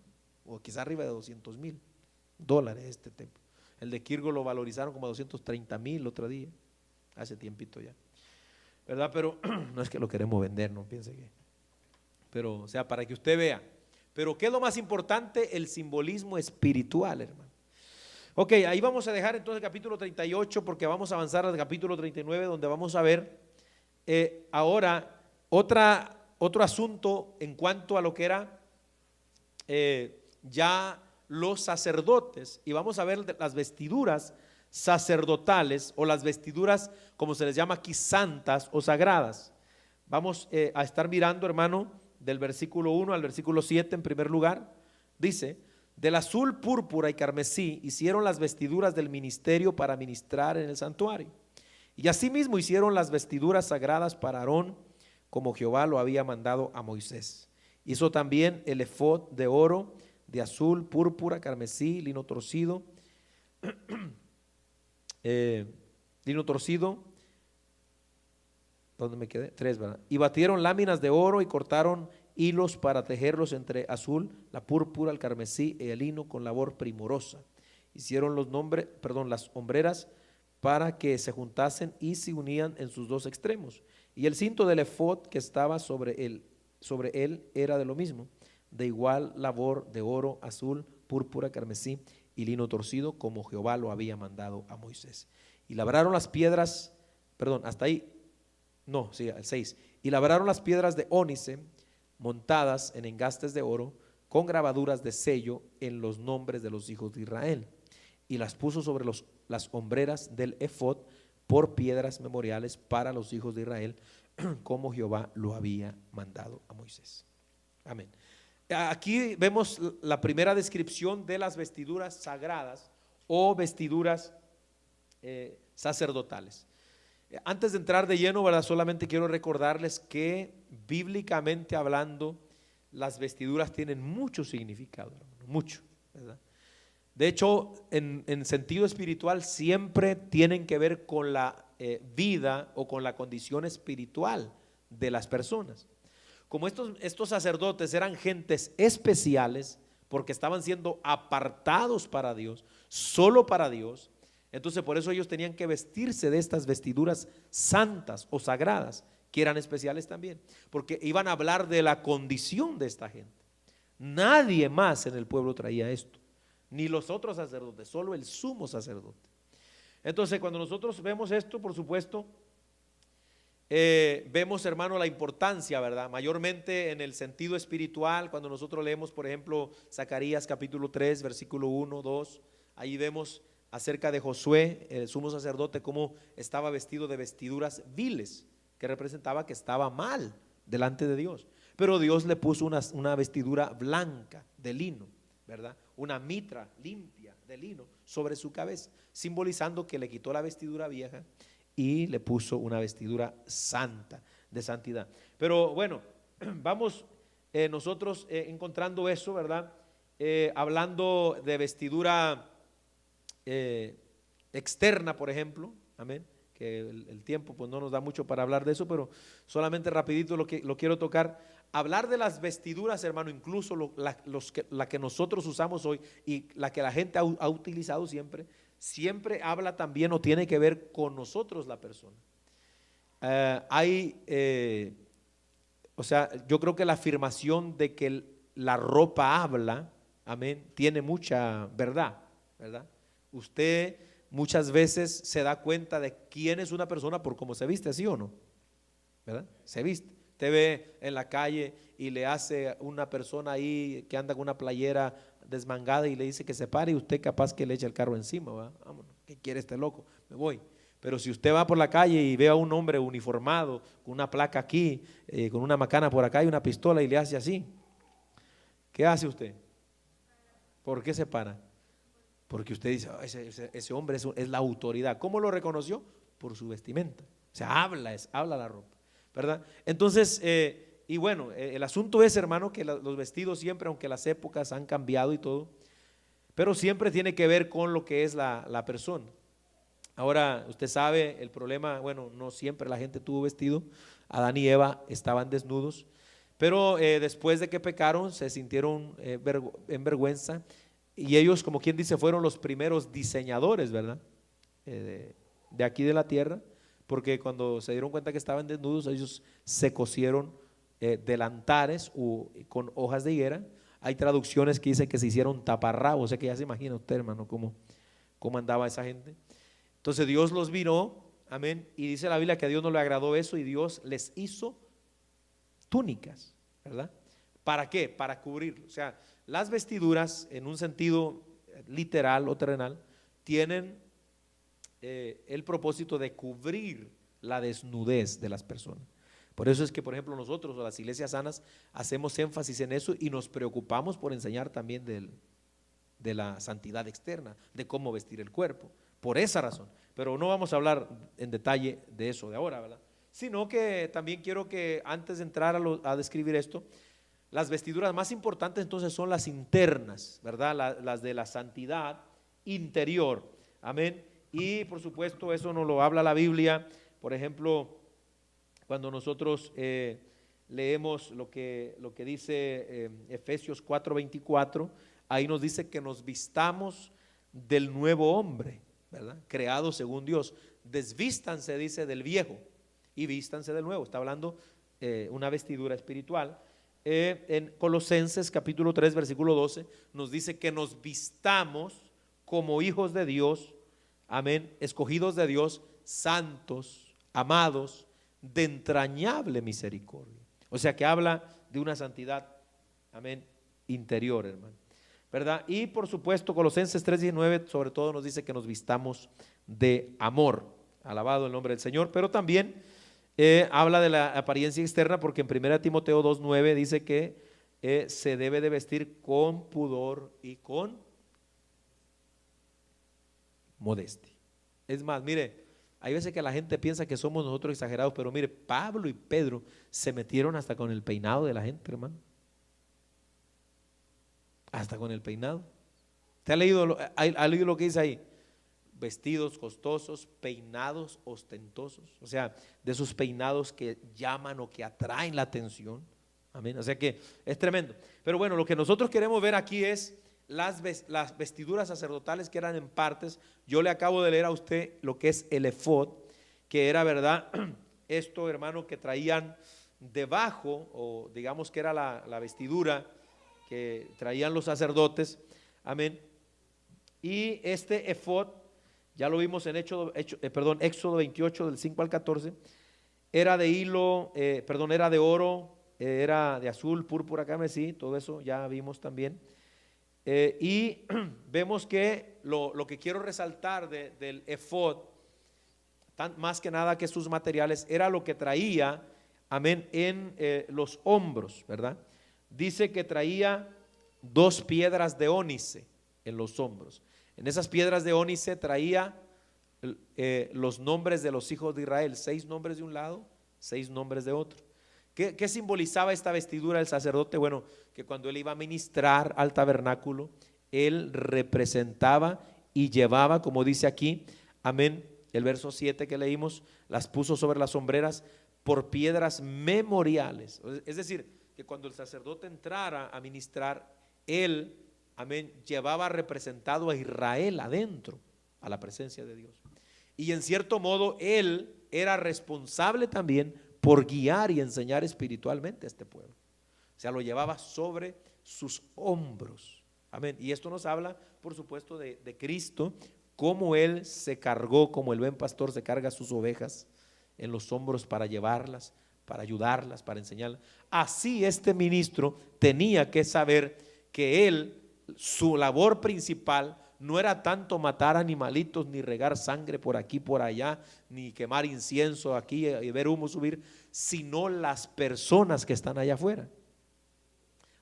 o quizá arriba de $200,000 este templo. El de Kirgo lo valorizaron como a 230,000 el otro día, hace tiempito ya, ¿verdad? Pero no es que lo queremos vender, no piense que, pero o sea, para que usted vea. Pero ¿qué es lo más importante? El simbolismo espiritual, hermano. Ok, ahí vamos a dejar entonces el capítulo 38 porque vamos a avanzar al capítulo 39 donde vamos a ver ahora otro asunto en cuanto a lo que era ya los sacerdotes, y vamos a ver las vestiduras sacerdotales o las vestiduras como se les llama aquí santas o sagradas. Vamos a estar mirando, hermano, del versículo 1 al versículo 7 en primer lugar. Dice: del azul, púrpura y carmesí hicieron las vestiduras del ministerio para ministrar en el santuario. Y asimismo hicieron las vestiduras sagradas para Aarón, como Jehová lo había mandado a Moisés. Hizo también el efod de oro, de azul, púrpura, carmesí, lino torcido, ¿dónde me quedé? 3, ¿verdad? Y batieron láminas de oro y cortaron hilos para tejerlos entre azul, la púrpura, el carmesí y el lino con labor primorosa. Hicieron las hombreras para que se juntasen y se unían en sus dos extremos. Y el cinto del efod que estaba sobre él era de lo mismo, de igual labor de oro, azul, púrpura, carmesí y lino torcido, como Jehová lo había mandado a Moisés. Y labraron las piedras, hasta ahí, no, sí, el 6. Y labraron las piedras de ónice, montadas en engastes de oro, con grabaduras de sello en los nombres de los hijos de Israel, y las puso sobre las hombreras del efod por piedras memoriales para los hijos de Israel, como Jehová lo había mandado a Moisés. Amén. Aquí vemos la primera descripción de las vestiduras sagradas o vestiduras sacerdotales. Antes de entrar de lleno, ¿verdad? Solamente quiero recordarles que bíblicamente hablando, las vestiduras tienen mucho significado, hermano, mucho, ¿verdad? De hecho, en sentido espiritual siempre tienen que ver con la vida o con la condición espiritual de las personas. Como estos sacerdotes eran gentes especiales porque estaban siendo apartados para Dios, solo para Dios, entonces por eso ellos tenían que vestirse de estas vestiduras santas o sagradas, que eran especiales también, porque iban a hablar de la condición de esta gente. Nadie más en el pueblo traía esto, ni los otros sacerdotes, solo el sumo sacerdote. Entonces cuando nosotros vemos esto, por supuesto, vemos, hermano, la importancia, ¿verdad? Mayormente en el sentido espiritual. Cuando nosotros leemos, por ejemplo, Zacarías capítulo 3, versículo 1, 2, ahí vemos acerca de Josué, el sumo sacerdote, cómo estaba vestido de vestiduras viles, que representaba que estaba mal delante de Dios. Pero Dios le puso una vestidura blanca de lino, ¿verdad? Una mitra limpia de lino sobre su cabeza, simbolizando que le quitó la vestidura vieja y le puso una vestidura santa, de santidad. Pero bueno, vamos nosotros encontrando eso, ¿verdad? Hablando de vestidura externa, por ejemplo, amén, que el tiempo pues no nos da mucho para hablar de eso, pero solamente rapidito lo quiero tocar. Hablar de las vestiduras, hermano, incluso la que nosotros usamos hoy y la que la gente ha utilizado siempre habla también o tiene que ver con nosotros la persona. O sea, yo creo que la afirmación de que la ropa habla, amén, tiene mucha verdad, ¿verdad? Usted muchas veces se da cuenta de quién es una persona por cómo se viste, ¿sí o no? ¿Verdad? Se viste. Usted ve en la calle y le hace una persona ahí que anda con una playera desmangada y le dice que se pare, y usted capaz que le echa el carro encima, ¿verdad? Vámonos, ¿qué quiere este loco? Me voy. Pero si usted va por la calle y ve a un hombre uniformado con una placa aquí, con una macana por acá y una pistola y le hace así, ¿qué hace usted? ¿Por qué se para? Porque usted dice, oh, ese hombre es la autoridad. ¿Cómo lo reconoció? Por su vestimenta. O sea, habla la ropa, ¿verdad? Entonces, y bueno, el asunto es, hermano, que los vestidos siempre, aunque las épocas han cambiado y todo, pero siempre tiene que ver con lo que es la persona. Ahora, usted sabe el problema, bueno, no siempre la gente tuvo vestido. Adán y Eva estaban desnudos, pero después de que pecaron se sintieron en vergüenza, y ellos, como quien dice, fueron los primeros diseñadores, ¿verdad? De aquí de la tierra, porque cuando se dieron cuenta que estaban desnudos, ellos se cosieron delantares con hojas de higuera. Hay traducciones que dicen que se hicieron taparrabos, o sea que ya se imagina usted, hermano, cómo andaba esa gente. Entonces Dios los miró, amén, y dice la Biblia que a Dios no le agradó eso, y Dios les hizo túnicas, ¿verdad? ¿Para qué? Para cubrir. O sea, las vestiduras en un sentido literal o terrenal tienen el propósito de cubrir la desnudez de las personas. Por eso es que, por ejemplo, nosotros o las iglesias sanas hacemos énfasis en eso y nos preocupamos por enseñar también de la santidad externa, de cómo vestir el cuerpo, por esa razón. Pero no vamos a hablar en detalle de eso de ahora, ¿verdad? Sino que también quiero que antes de entrar a describir esto, las vestiduras más importantes entonces son las internas, ¿verdad? Las de la santidad interior, amén. Y por supuesto eso nos lo habla la Biblia. Por ejemplo, cuando nosotros leemos lo que dice Efesios 4:24, ahí nos dice que nos vistamos del nuevo hombre, ¿verdad? Creado según Dios. Desvístanse, dice, del viejo y vístanse del nuevo. Está hablando una vestidura espiritual. En Colosenses capítulo 3 versículo 12 nos dice que nos vistamos como hijos de Dios, amén, escogidos de Dios, santos, amados, de entrañable misericordia. O sea que habla de una santidad, amén, interior, hermano, ¿verdad? Y por supuesto Colosenses 3:19 sobre todo nos dice que nos vistamos de amor. Alabado el nombre del Señor. Pero también habla de la apariencia externa, porque en 1 Timoteo 2:9 dice que se debe de vestir con pudor y con modestia. Es más, mire, hay veces que la gente piensa que somos nosotros exagerados, pero mire, Pablo y Pedro se metieron hasta con el peinado de la gente, hermano. Hasta con el peinado. ¿Usted ha leído lo que dice ahí? Vestidos costosos, peinados ostentosos, o sea, de esos peinados que llaman o que atraen la atención, amén. O sea que es tremendo. Pero bueno, lo que nosotros queremos ver aquí es las vestiduras sacerdotales, que eran en partes. Yo le acabo de leer a usted lo que es el efod, que era, verdad, esto, hermano, que traían debajo, o digamos que era la vestidura que traían los sacerdotes, amén. Y este efod, ya lo vimos en Éxodo 28 del 5 al 14, era de hilo, era de oro, era de azul, púrpura, carmesí, todo eso ya vimos también. Y vemos que lo que quiero resaltar del efod, más que nada que sus materiales, era lo que traía, amén, en los hombros, ¿verdad? Dice que traía 2 piedras de ónice en los hombros. En esas piedras de ónice traía los nombres de los hijos de Israel, 6 nombres de un lado, 6 nombres de otro. ¿Qué simbolizaba esta vestidura del sacerdote? Bueno, que cuando él iba a ministrar al tabernáculo, él representaba y llevaba, como dice aquí, amén, el verso 7 que leímos, las puso sobre las hombreras por piedras memoriales. Es decir, que cuando el sacerdote entrara a ministrar, él, amén, llevaba representado a Israel adentro, a la presencia de Dios. Y en cierto modo él era responsable también por guiar y enseñar espiritualmente a este pueblo. O sea, lo llevaba sobre sus hombros, amén. Y esto nos habla, por supuesto, de Cristo, cómo él se cargó, como el buen pastor se carga sus ovejas en los hombros para llevarlas, para ayudarlas, para enseñarlas. Así este ministro tenía que saber que él, su labor principal no era tanto matar animalitos, ni regar sangre por aquí, por allá, ni quemar incienso aquí y ver humo subir, sino las personas que están allá afuera.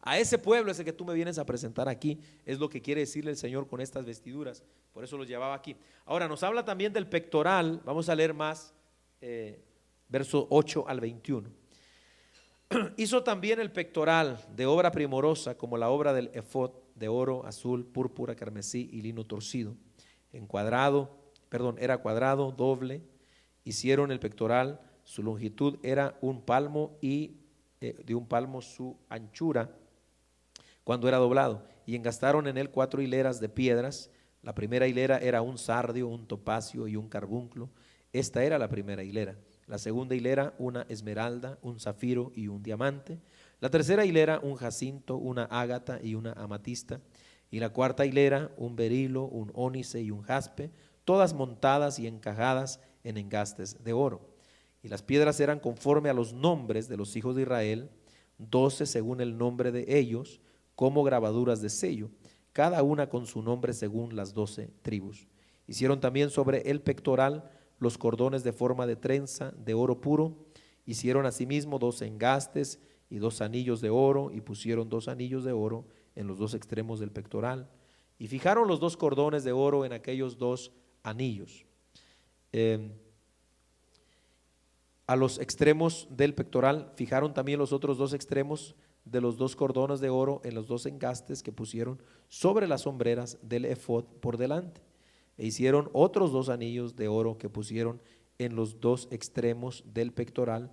A ese pueblo ese que tú me vienes a presentar aquí, es lo que quiere decirle el Señor con estas vestiduras. Por eso los llevaba aquí. Ahora nos habla también del pectoral. Vamos a leer más, verso 8 al 21. Hizo también el pectoral de obra primorosa, como la obra del efod, de oro, azul, púrpura, carmesí y lino torcido. Era cuadrado, doble. Hicieron el pectoral, su longitud era un palmo y de un palmo su anchura cuando era doblado. Y engastaron en él 4 hileras de piedras. La primera hilera era un sardio, un topacio y un carbunclo. Esta era la primera hilera. La segunda hilera, una esmeralda, un zafiro y un diamante. La tercera hilera, un jacinto, una ágata y una amatista. Y la cuarta hilera, un berilo, un ónice y un jaspe, todas montadas y encajadas en engastes de oro. Y las piedras eran conforme a los nombres de los hijos de Israel, 12 según el nombre de ellos, como grabaduras de sello, cada una con su nombre según las 12 tribus. Hicieron también sobre el pectoral los cordones de forma de trenza de oro puro. Hicieron asimismo 2 engastes y 2 anillos de oro, y pusieron 2 anillos de oro en los 2 extremos del pectoral, y fijaron los 2 cordones de oro en aquellos 2 anillos. A los extremos del pectoral fijaron también los otros 2 extremos de los 2 cordones de oro en los 2 engastes que pusieron sobre las sombreras del efod por delante. E hicieron otros 2 anillos de oro que pusieron en los 2 extremos del pectoral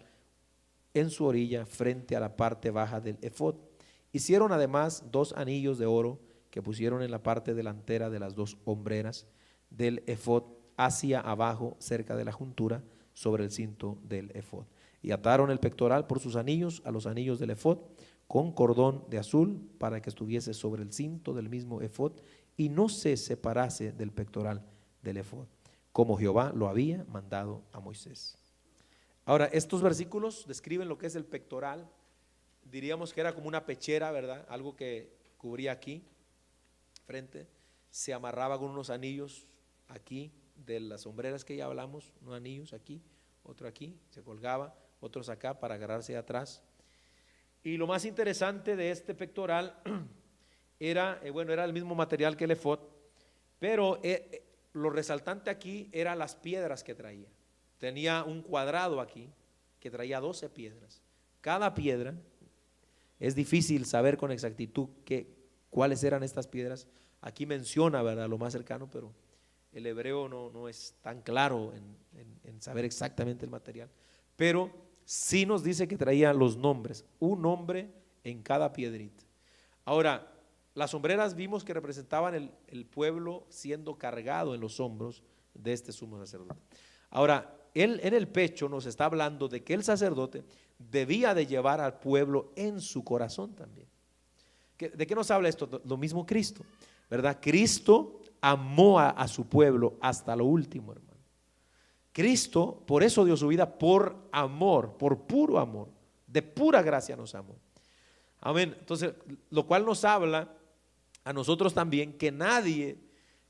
en su orilla frente a la parte baja del efod. Hicieron además 2 anillos de oro que pusieron en la parte delantera de las 2 hombreras del efod hacia abajo cerca de la juntura sobre el cinto del efod. Y ataron el pectoral por sus anillos a los anillos del efod con cordón de azul para que estuviese sobre el cinto del mismo efod y no se separase del pectoral del efod, como Jehová lo había mandado a Moisés. Ahora, estos versículos describen lo que es el pectoral. Diríamos que era como una pechera, ¿verdad? Algo que cubría aquí, frente, se amarraba con unos anillos aquí, de las sombreras que ya hablamos, unos anillos aquí, otro aquí, se colgaba, otros acá para agarrarse de atrás. Y lo más interesante de este pectoral era, era el mismo material que el efod, pero lo resaltante aquí eran las piedras que traía. Tenía un cuadrado aquí que traía 12 piedras. Cada piedra, es difícil saber con exactitud cuáles eran estas piedras. Aquí menciona, ¿verdad?, lo más cercano, pero el hebreo no es tan claro en saber exactamente el material. Pero sí nos dice que traía los nombres, un nombre en cada piedrita. Ahora, las sombreras vimos que representaban el pueblo siendo cargado en los hombros de este sumo sacerdote. Ahora, él en el pecho nos está hablando de que el sacerdote debía de llevar al pueblo en su corazón también. ¿De qué nos habla esto? Lo mismo Cristo, ¿verdad? Cristo amó a su pueblo hasta lo último, hermano. Cristo por eso dio su vida, por amor, por puro amor, de pura gracia nos amó. Amén. Entonces, lo cual nos habla a nosotros también que nadie,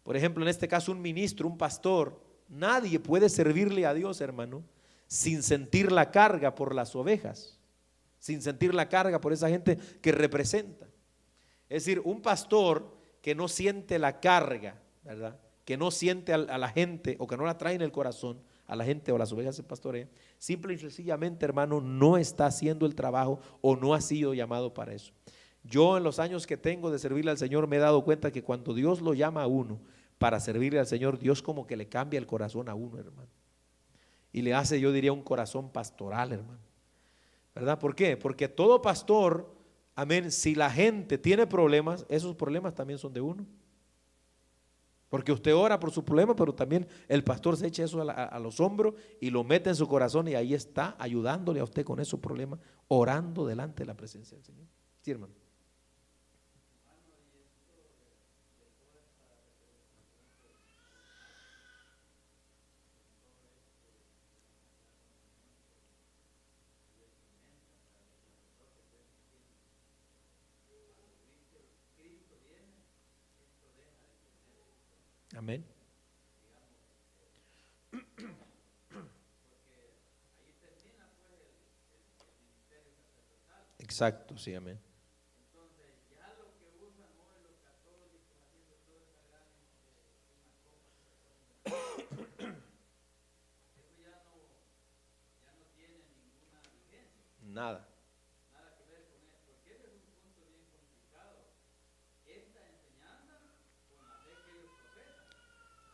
por ejemplo en este caso un ministro, un pastor, nadie puede servirle a Dios, hermano, sin sentir la carga por las ovejas, sin sentir la carga por esa gente que representa. Es decir, un pastor que no siente la carga, ¿verdad?, que no siente a la gente o que no la trae en el corazón a la gente o a las ovejas del pastoreo, simple y sencillamente, hermano, no está haciendo el trabajo o no ha sido llamado para eso. Yo en los años que tengo de servirle al Señor me he dado cuenta que cuando Dios lo llama a uno para servirle al Señor, Dios como que le cambia el corazón a uno, hermano, y le hace, yo diría, un corazón pastoral, hermano, ¿verdad? ¿Por qué? Porque todo pastor, amén, si la gente tiene problemas, esos problemas también son de uno. Porque usted ora por su problema, pero también el pastor se echa eso a los hombros y lo mete en su corazón y ahí está ayudándole a usted con esos problemas, orando delante de la presencia del Señor. Sí, hermano. Amén. Exacto, sí, amén. Nada.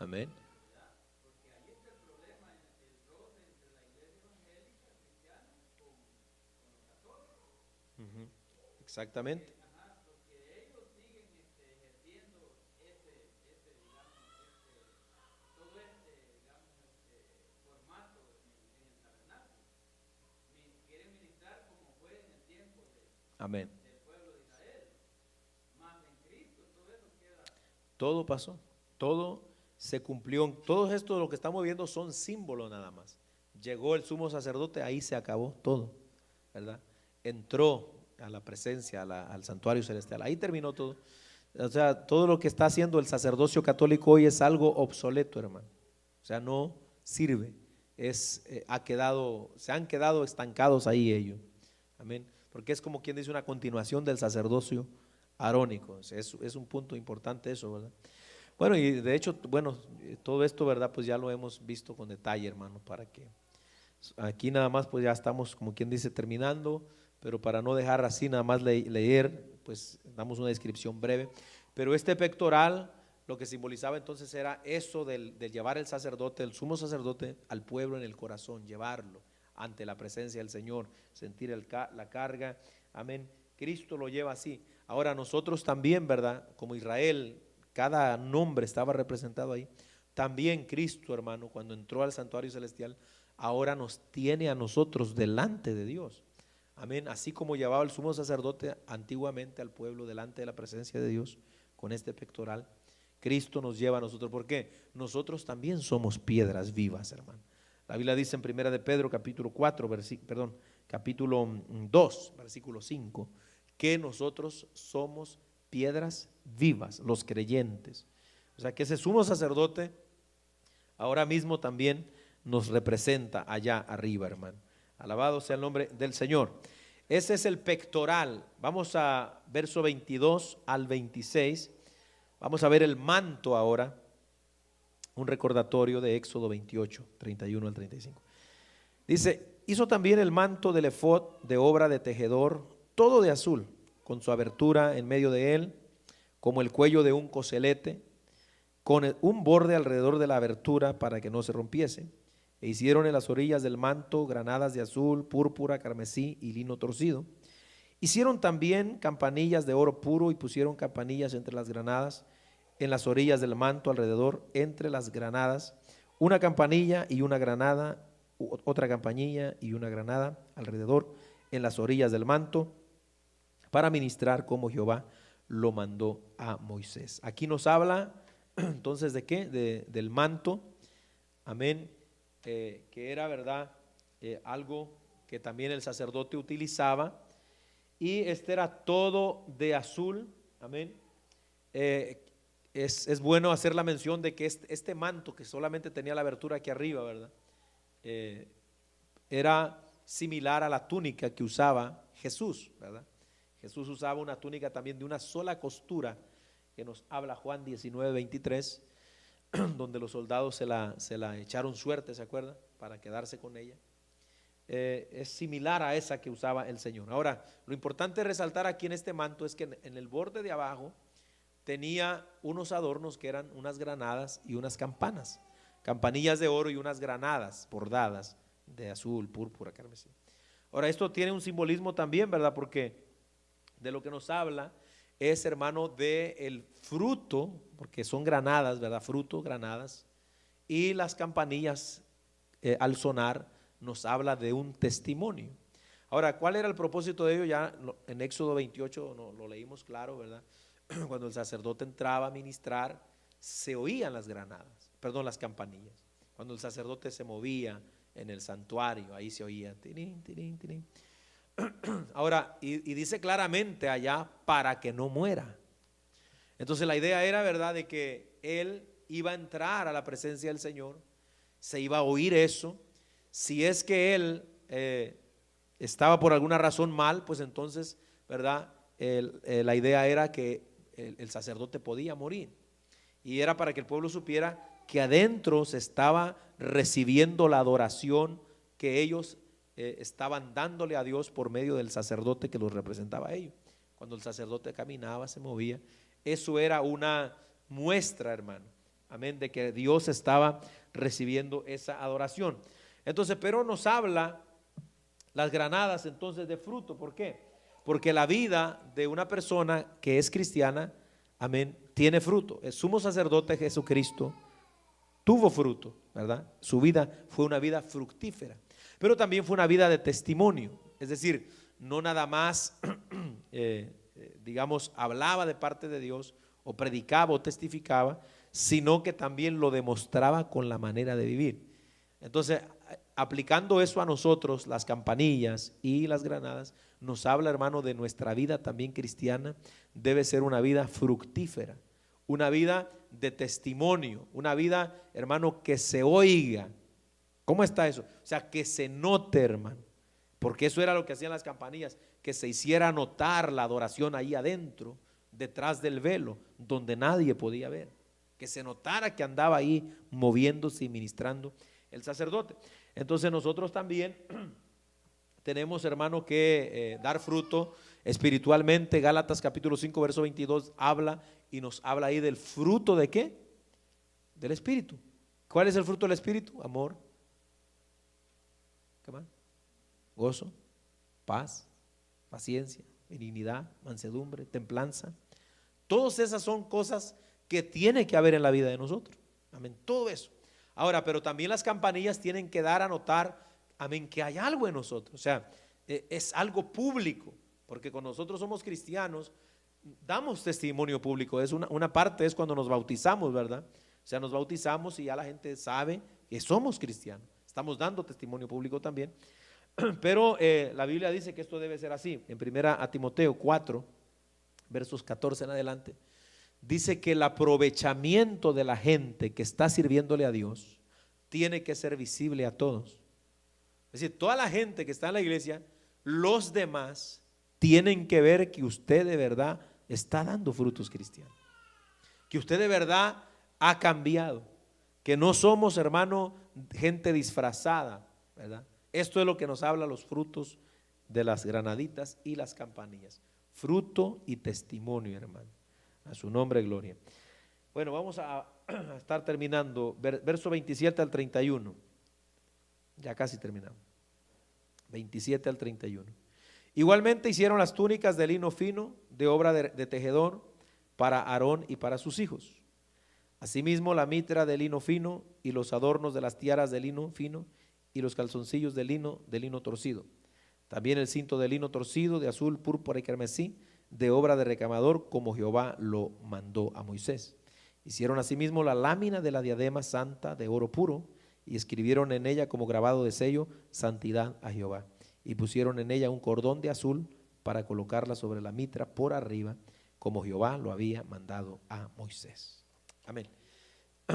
Amén. Ujú. Exactamente. Amén. Todo pasó, todo se cumplió. Todo esto, lo que estamos viendo, son símbolos nada más. Llegó el sumo sacerdote, ahí se acabó todo, ¿verdad? Entró a la presencia, al santuario celestial, ahí terminó todo. O sea, todo lo que está haciendo el sacerdocio católico hoy es algo obsoleto, hermano. O sea, no sirve. Se han quedado estancados ahí ellos. Amén. Porque es como quien dice una continuación del sacerdocio arónico. Es un punto importante eso, ¿verdad? Bueno, y de hecho, bueno, todo esto, ¿verdad? Pues ya lo hemos visto con detalle, hermano, para que aquí nada más, pues ya estamos, como quien dice, terminando, pero para no dejar así nada más leer, pues damos una descripción breve. Pero este pectoral, lo que simbolizaba entonces era eso de llevar el sacerdote, el sumo sacerdote, al pueblo en el corazón, llevarlo ante la presencia del Señor, sentir la carga. Amén. Cristo lo lleva así. Ahora nosotros también, ¿verdad? Como Israel, cada nombre estaba representado ahí. También Cristo, hermano, cuando entró al santuario celestial, ahora nos tiene a nosotros delante de Dios. Amén. Así como llevaba el sumo sacerdote antiguamente al pueblo delante de la presencia de Dios con este pectoral, Cristo nos lleva a nosotros. ¿Por qué? Nosotros también somos piedras vivas, hermano. La Biblia dice en Primera de Pedro, capítulo 4, capítulo 2, versículo 5, que nosotros somos piedras vivas, los creyentes. O sea que ese sumo sacerdote ahora mismo también nos representa allá arriba, hermano. Alabado sea el nombre del Señor. Ese es el pectoral. Vamos a verso 22 al 26. Vamos a ver el manto ahora. Un recordatorio de Éxodo 28, 31 al 35. Dice, hizo también el manto del efod de obra de tejedor, todo de azul, con su abertura en medio de él, como el cuello de un coselete, con un borde alrededor de la abertura para que no se rompiese. E hicieron en las orillas del manto granadas de azul, púrpura, carmesí y lino torcido. Hicieron también campanillas de oro puro y pusieron campanillas entre las granadas, en las orillas del manto alrededor, entre las granadas, una campanilla y una granada, otra campanilla y una granada alrededor, en las orillas del manto, para ministrar como Jehová lo mandó a Moisés. Aquí nos habla entonces de qué, del manto, amén, que era, verdad, algo que también el sacerdote utilizaba, y este era todo de azul, amén. Es bueno hacer la mención de que este manto, que solamente tenía la abertura aquí arriba, ¿verdad? Era similar a la túnica que usaba Jesús, ¿verdad? Jesús usaba una túnica también de una sola costura, que nos habla Juan 19, 23, donde los soldados se la echaron suerte, ¿se acuerdan? Para quedarse con ella. Es similar a esa que usaba el Señor. Ahora, lo importante resaltar aquí en este manto es que en el borde de abajo tenía unos adornos que eran unas granadas y unas campanas, campanillas de oro y unas granadas bordadas de azul, púrpura, carmesí. Ahora, esto tiene un simbolismo también, ¿verdad? Porque de lo que nos habla es, hermano, de el fruto, porque son granadas, ¿verdad? Fruto, granadas, y las campanillas al sonar nos habla de un testimonio. Ahora, ¿cuál era el propósito de ello? Ya en Éxodo 28 lo leímos claro, ¿verdad? Cuando el sacerdote entraba a ministrar, se oían las granadas, perdón, las campanillas. Cuando el sacerdote se movía en el santuario, ahí se oía tirín, tirín, tirín. Ahora, y dice claramente allá, para que no muera. Entonces la idea era, ¿verdad?, de que él iba a entrar a la presencia del Señor, se iba a oír eso. Si es que él estaba por alguna razón mal, pues entonces, ¿verdad?, la idea era que el sacerdote podía morir, y era para que el pueblo supiera que adentro se estaba recibiendo la adoración que ellos estaban dándole a Dios por medio del sacerdote que los representaba a ellos. Cuando el sacerdote caminaba, se movía, eso era una muestra, hermano, amén, de que Dios estaba recibiendo esa adoración. Entonces, pero nos habla las granadas entonces de fruto. ¿Por qué? Porque la vida de una persona que es cristiana, amén, tiene fruto. El sumo sacerdote Jesucristo tuvo fruto, ¿verdad? Su vida fue una vida fructífera, pero también fue una vida de testimonio. Es decir, no nada más, digamos, hablaba de parte de Dios o predicaba o testificaba, sino que también lo demostraba con la manera de vivir. Entonces, aplicando eso a nosotros, las campanillas y las granadas, nos habla, hermano, de nuestra vida también cristiana. Debe ser una vida fructífera, una vida de testimonio, una vida, hermano, que se oiga. ¿Cómo está eso? O sea, que se note, hermano, porque eso era lo que hacían las campanillas, que se hiciera notar la adoración ahí adentro, detrás del velo, donde nadie podía ver, que se notara que andaba ahí moviéndose y ministrando el sacerdote. Entonces nosotros también tenemos, hermano, que dar fruto espiritualmente. Gálatas capítulo 5 verso 22 habla y nos habla ahí del fruto ¿de qué? Del Espíritu. ¿Cuál es el fruto del Espíritu? Amor, ¿qué más? Gozo, paz, paciencia, benignidad, mansedumbre, templanza. Todas esas son cosas que tiene que haber en la vida de nosotros. Amén, todo eso. Ahora, pero también las campanillas tienen que dar a notar, amén, que hay algo en nosotros. O sea, es algo público, porque cuando nosotros somos cristianos, damos testimonio público. Es una parte es cuando nos bautizamos, ¿verdad? O sea, nos bautizamos y ya la gente sabe que somos cristianos. Estamos dando testimonio público también. Pero la Biblia dice que esto debe ser así. En primera a Timoteo 4, versos 14 en adelante, dice que el aprovechamiento de la gente que está sirviéndole a Dios tiene que ser visible a todos. Es decir, toda la gente que está en la iglesia, los demás tienen que ver que usted de verdad está dando frutos cristianos, que usted de verdad ha cambiado, que no somos, hermano, gente disfrazada, ¿verdad? Esto es lo que nos habla los frutos de las granaditas y las campanillas. Fruto y testimonio, hermano. A su nombre, gloria. Bueno, vamos a estar terminando. Verso 27 al 31. Ya casi terminamos. 27 al 31. Igualmente hicieron las túnicas de lino fino, de obra de tejedor, para Aarón y para sus hijos. Asimismo, la mitra de lino fino y los adornos de las tiaras de lino fino y los calzoncillos de lino torcido. También el cinto de lino torcido, de azul, púrpura y carmesí, de obra de recamador, como Jehová lo mandó a Moisés. Hicieron asimismo la lámina de la diadema santa de oro puro, y escribieron en ella como grabado de sello, santidad a Jehová. Y pusieron en ella un cordón de azul para colocarla sobre la mitra por arriba, como Jehová lo había mandado a Moisés. Amén.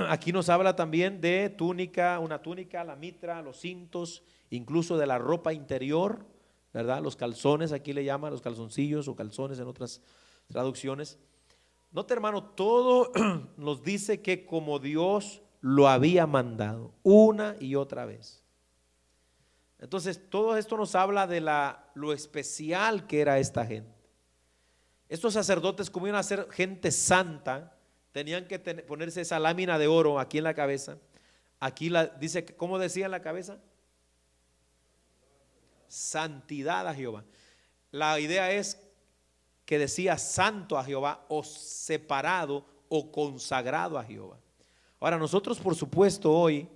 Aquí nos habla también de túnica, una túnica, la mitra, los cintos, incluso de la ropa interior, ¿verdad? Los calzones, aquí le llaman los calzoncillos o calzones en otras traducciones. Note, hermano, todo nos dice que como Dios lo había mandado una y otra vez. Entonces, todo esto nos habla de lo especial que era esta gente. Estos sacerdotes, como iban a ser gente santa, tenían que ponerse esa lámina de oro aquí en la cabeza. Aquí dice, ¿cómo decía en la cabeza? Santidad a Jehová. La idea es que decía santo a Jehová, o separado o consagrado a Jehová. Ahora nosotros, por supuesto, hoy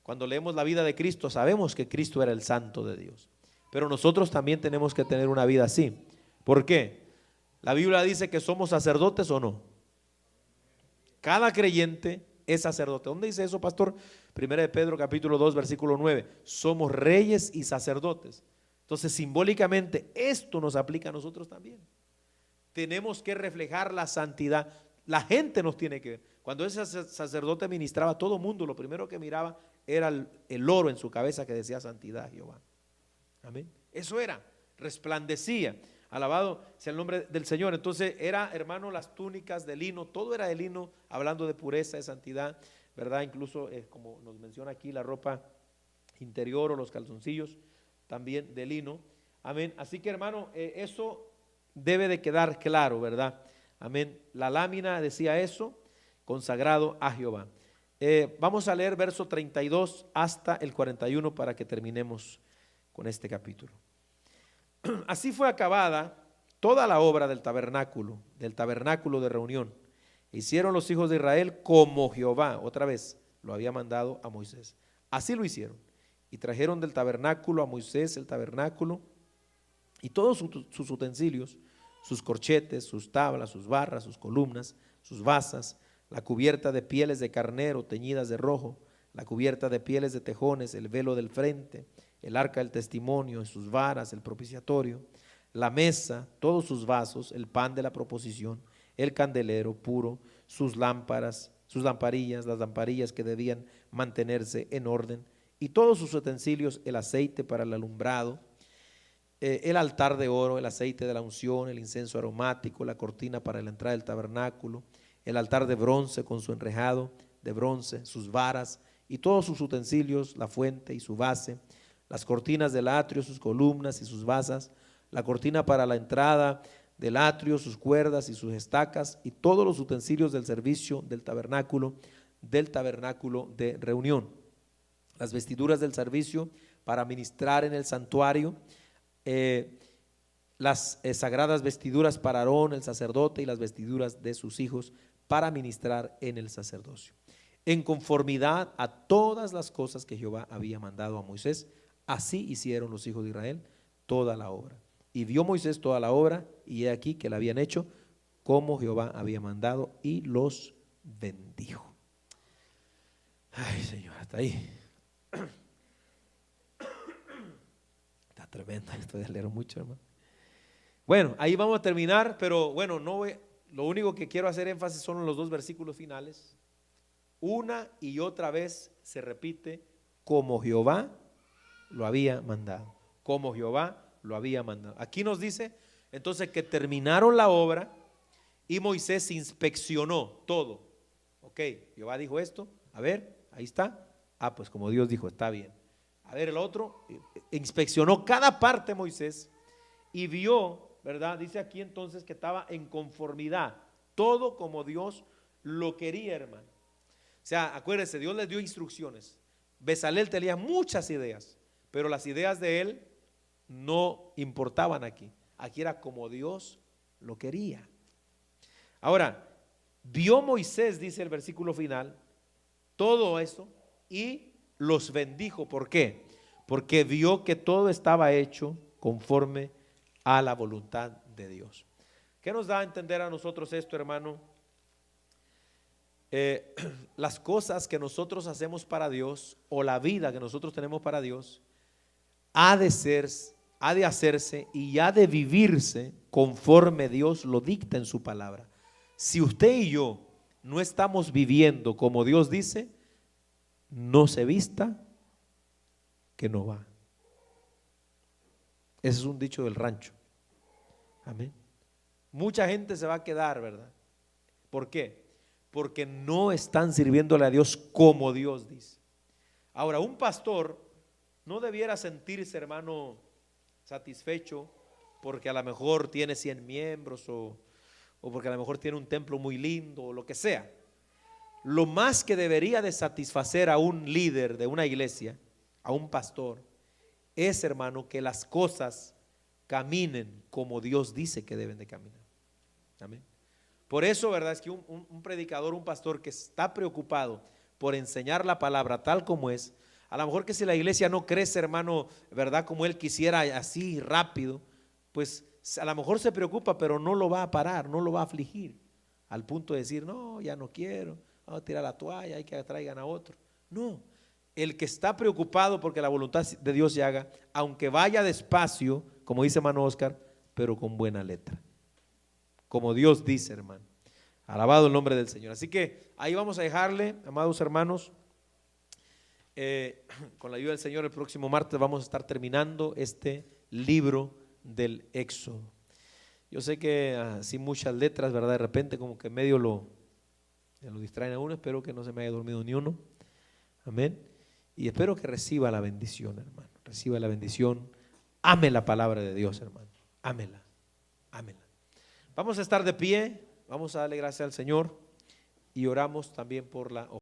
cuando leemos la vida de Cristo sabemos que Cristo era el santo de Dios, pero nosotros también tenemos que tener una vida así. ¿Por qué? La Biblia dice que somos sacerdotes, ¿o no? Cada creyente es sacerdote. ¿Dónde dice eso, pastor? Primera de Pedro capítulo 2 versículo 9. Somos reyes y sacerdotes. Entonces, simbólicamente esto nos aplica a nosotros también. Tenemos que reflejar la santidad. La gente nos tiene que ver. Cuando ese sacerdote ministraba, todo el mundo lo primero que miraba era el oro en su cabeza que decía santidad a Jehová. Amén. Eso era, resplandecía. Alabado sea el nombre del Señor. Entonces era, hermano, las túnicas de lino, todo era de lino, hablando de pureza, de santidad, ¿verdad? Incluso como nos menciona aquí, la ropa interior o los calzoncillos también de lino. Amén. Así que, hermano, eso debe de quedar claro, ¿verdad? Amén. La lámina decía eso, consagrado a Jehová. Vamos a leer verso 32 hasta el 41 para que terminemos con este capítulo. Así fue acabada toda la obra del tabernáculo de reunión. Hicieron los hijos de Israel como Jehová, otra vez, lo había mandado a Moisés. Así lo hicieron. Y trajeron del tabernáculo a Moisés el tabernáculo y todos sus utensilios, sus corchetes, sus tablas, sus barras, sus columnas, sus basas, la cubierta de pieles de carnero teñidas de rojo, la cubierta de pieles de tejones, el velo del frente, el arca del testimonio, sus varas, el propiciatorio, la mesa, todos sus vasos, el pan de la proposición, el candelero puro, sus lámparas, sus lamparillas, las lamparillas que debían mantenerse en orden, y todos sus utensilios, el aceite para el alumbrado, el altar de oro, el aceite de la unción, el incienso aromático, la cortina para la entrada del tabernáculo, el altar de bronce con su enrejado de bronce, sus varas y todos sus utensilios, la fuente y su base, las cortinas del atrio, sus columnas y sus basas, la cortina para la entrada del atrio, sus cuerdas y sus estacas y todos los utensilios del servicio del tabernáculo de reunión, las vestiduras del servicio para ministrar en el santuario, las sagradas vestiduras para Aarón el sacerdote y las vestiduras de sus hijos para ministrar en el sacerdocio, en conformidad a todas las cosas que Jehová había mandado a Moisés. Así hicieron los hijos de Israel toda la obra. Y vio Moisés toda la obra, y he aquí que la habían hecho como Jehová había mandado, y los bendijo. Ay, Señor, hasta ahí. Está tremendo esto de leer mucho, hermano. Bueno, ahí vamos a terminar, pero bueno, lo único que quiero hacer énfasis son los dos versículos finales. Una y otra vez se repite como Jehová lo había mandado, como Jehová lo había mandado. Aquí nos dice entonces que terminaron la obra y Moisés inspeccionó todo. Ok, Jehová dijo esto, a ver, ahí está. Ah, pues como Dios dijo, está bien. A ver, el otro, inspeccionó cada parte Moisés y vio, ¿verdad? Dice aquí entonces que estaba en conformidad, todo como Dios lo quería, hermano. O sea, acuérdense, Dios les dio instrucciones. Bezalel tenía muchas ideas, pero las ideas de él no importaban aquí. Aquí era como Dios lo quería. Ahora, vio Moisés, dice el versículo final, todo eso y los bendijo. ¿Por qué? Porque vio que todo estaba hecho conforme a la voluntad de Dios. ¿Qué nos da a entender a nosotros esto, hermano? Las cosas que nosotros hacemos para Dios o la vida que nosotros tenemos para Dios ha de hacerse y ha de vivirse conforme Dios lo dicta en su palabra. Si usted y yo no estamos viviendo como Dios dice, no se vista que no va. Ese es un dicho del rancho. Amén. Mucha gente se va a quedar, ¿verdad? ¿Por qué? Porque no están sirviéndole a Dios como Dios dice. Ahora, un pastor no debiera sentirse, hermano, satisfecho porque a lo mejor tiene 100 miembros o porque a lo mejor tiene un templo muy lindo o lo que sea. Lo más que debería de satisfacer a un líder de una iglesia, a un pastor, es, hermano, que las cosas caminen como Dios dice que deben de caminar. Amén. Por eso, ¿verdad? Es que un predicador, un pastor que está preocupado por enseñar la palabra tal como es, a lo mejor que si la iglesia no crece, hermano, ¿verdad? Como él quisiera, así rápido, pues a lo mejor se preocupa, pero no lo va a parar, no lo va a afligir, al punto de decir, no, ya no quiero, vamos a tirar la toalla, hay que traigan a otro. No, el que está preocupado porque la voluntad de Dios se haga, aunque vaya despacio, como dice hermano Oscar, pero con buena letra, como Dios dice, hermano. Alabado el nombre del Señor. Así que ahí vamos a dejarle, amados hermanos. Con la ayuda del Señor, el próximo martes vamos a estar terminando este libro del Éxodo. Yo sé que sin muchas letras, ¿verdad? De repente como que medio lo distraen a uno. Espero que no se me haya dormido ni uno. Amén. Y espero que reciba la bendición, hermano. Reciba la bendición. Ame la palabra de Dios, hermano. Ámela. Ámela. Vamos a estar de pie. Vamos a darle gracias al Señor. y oramos también por la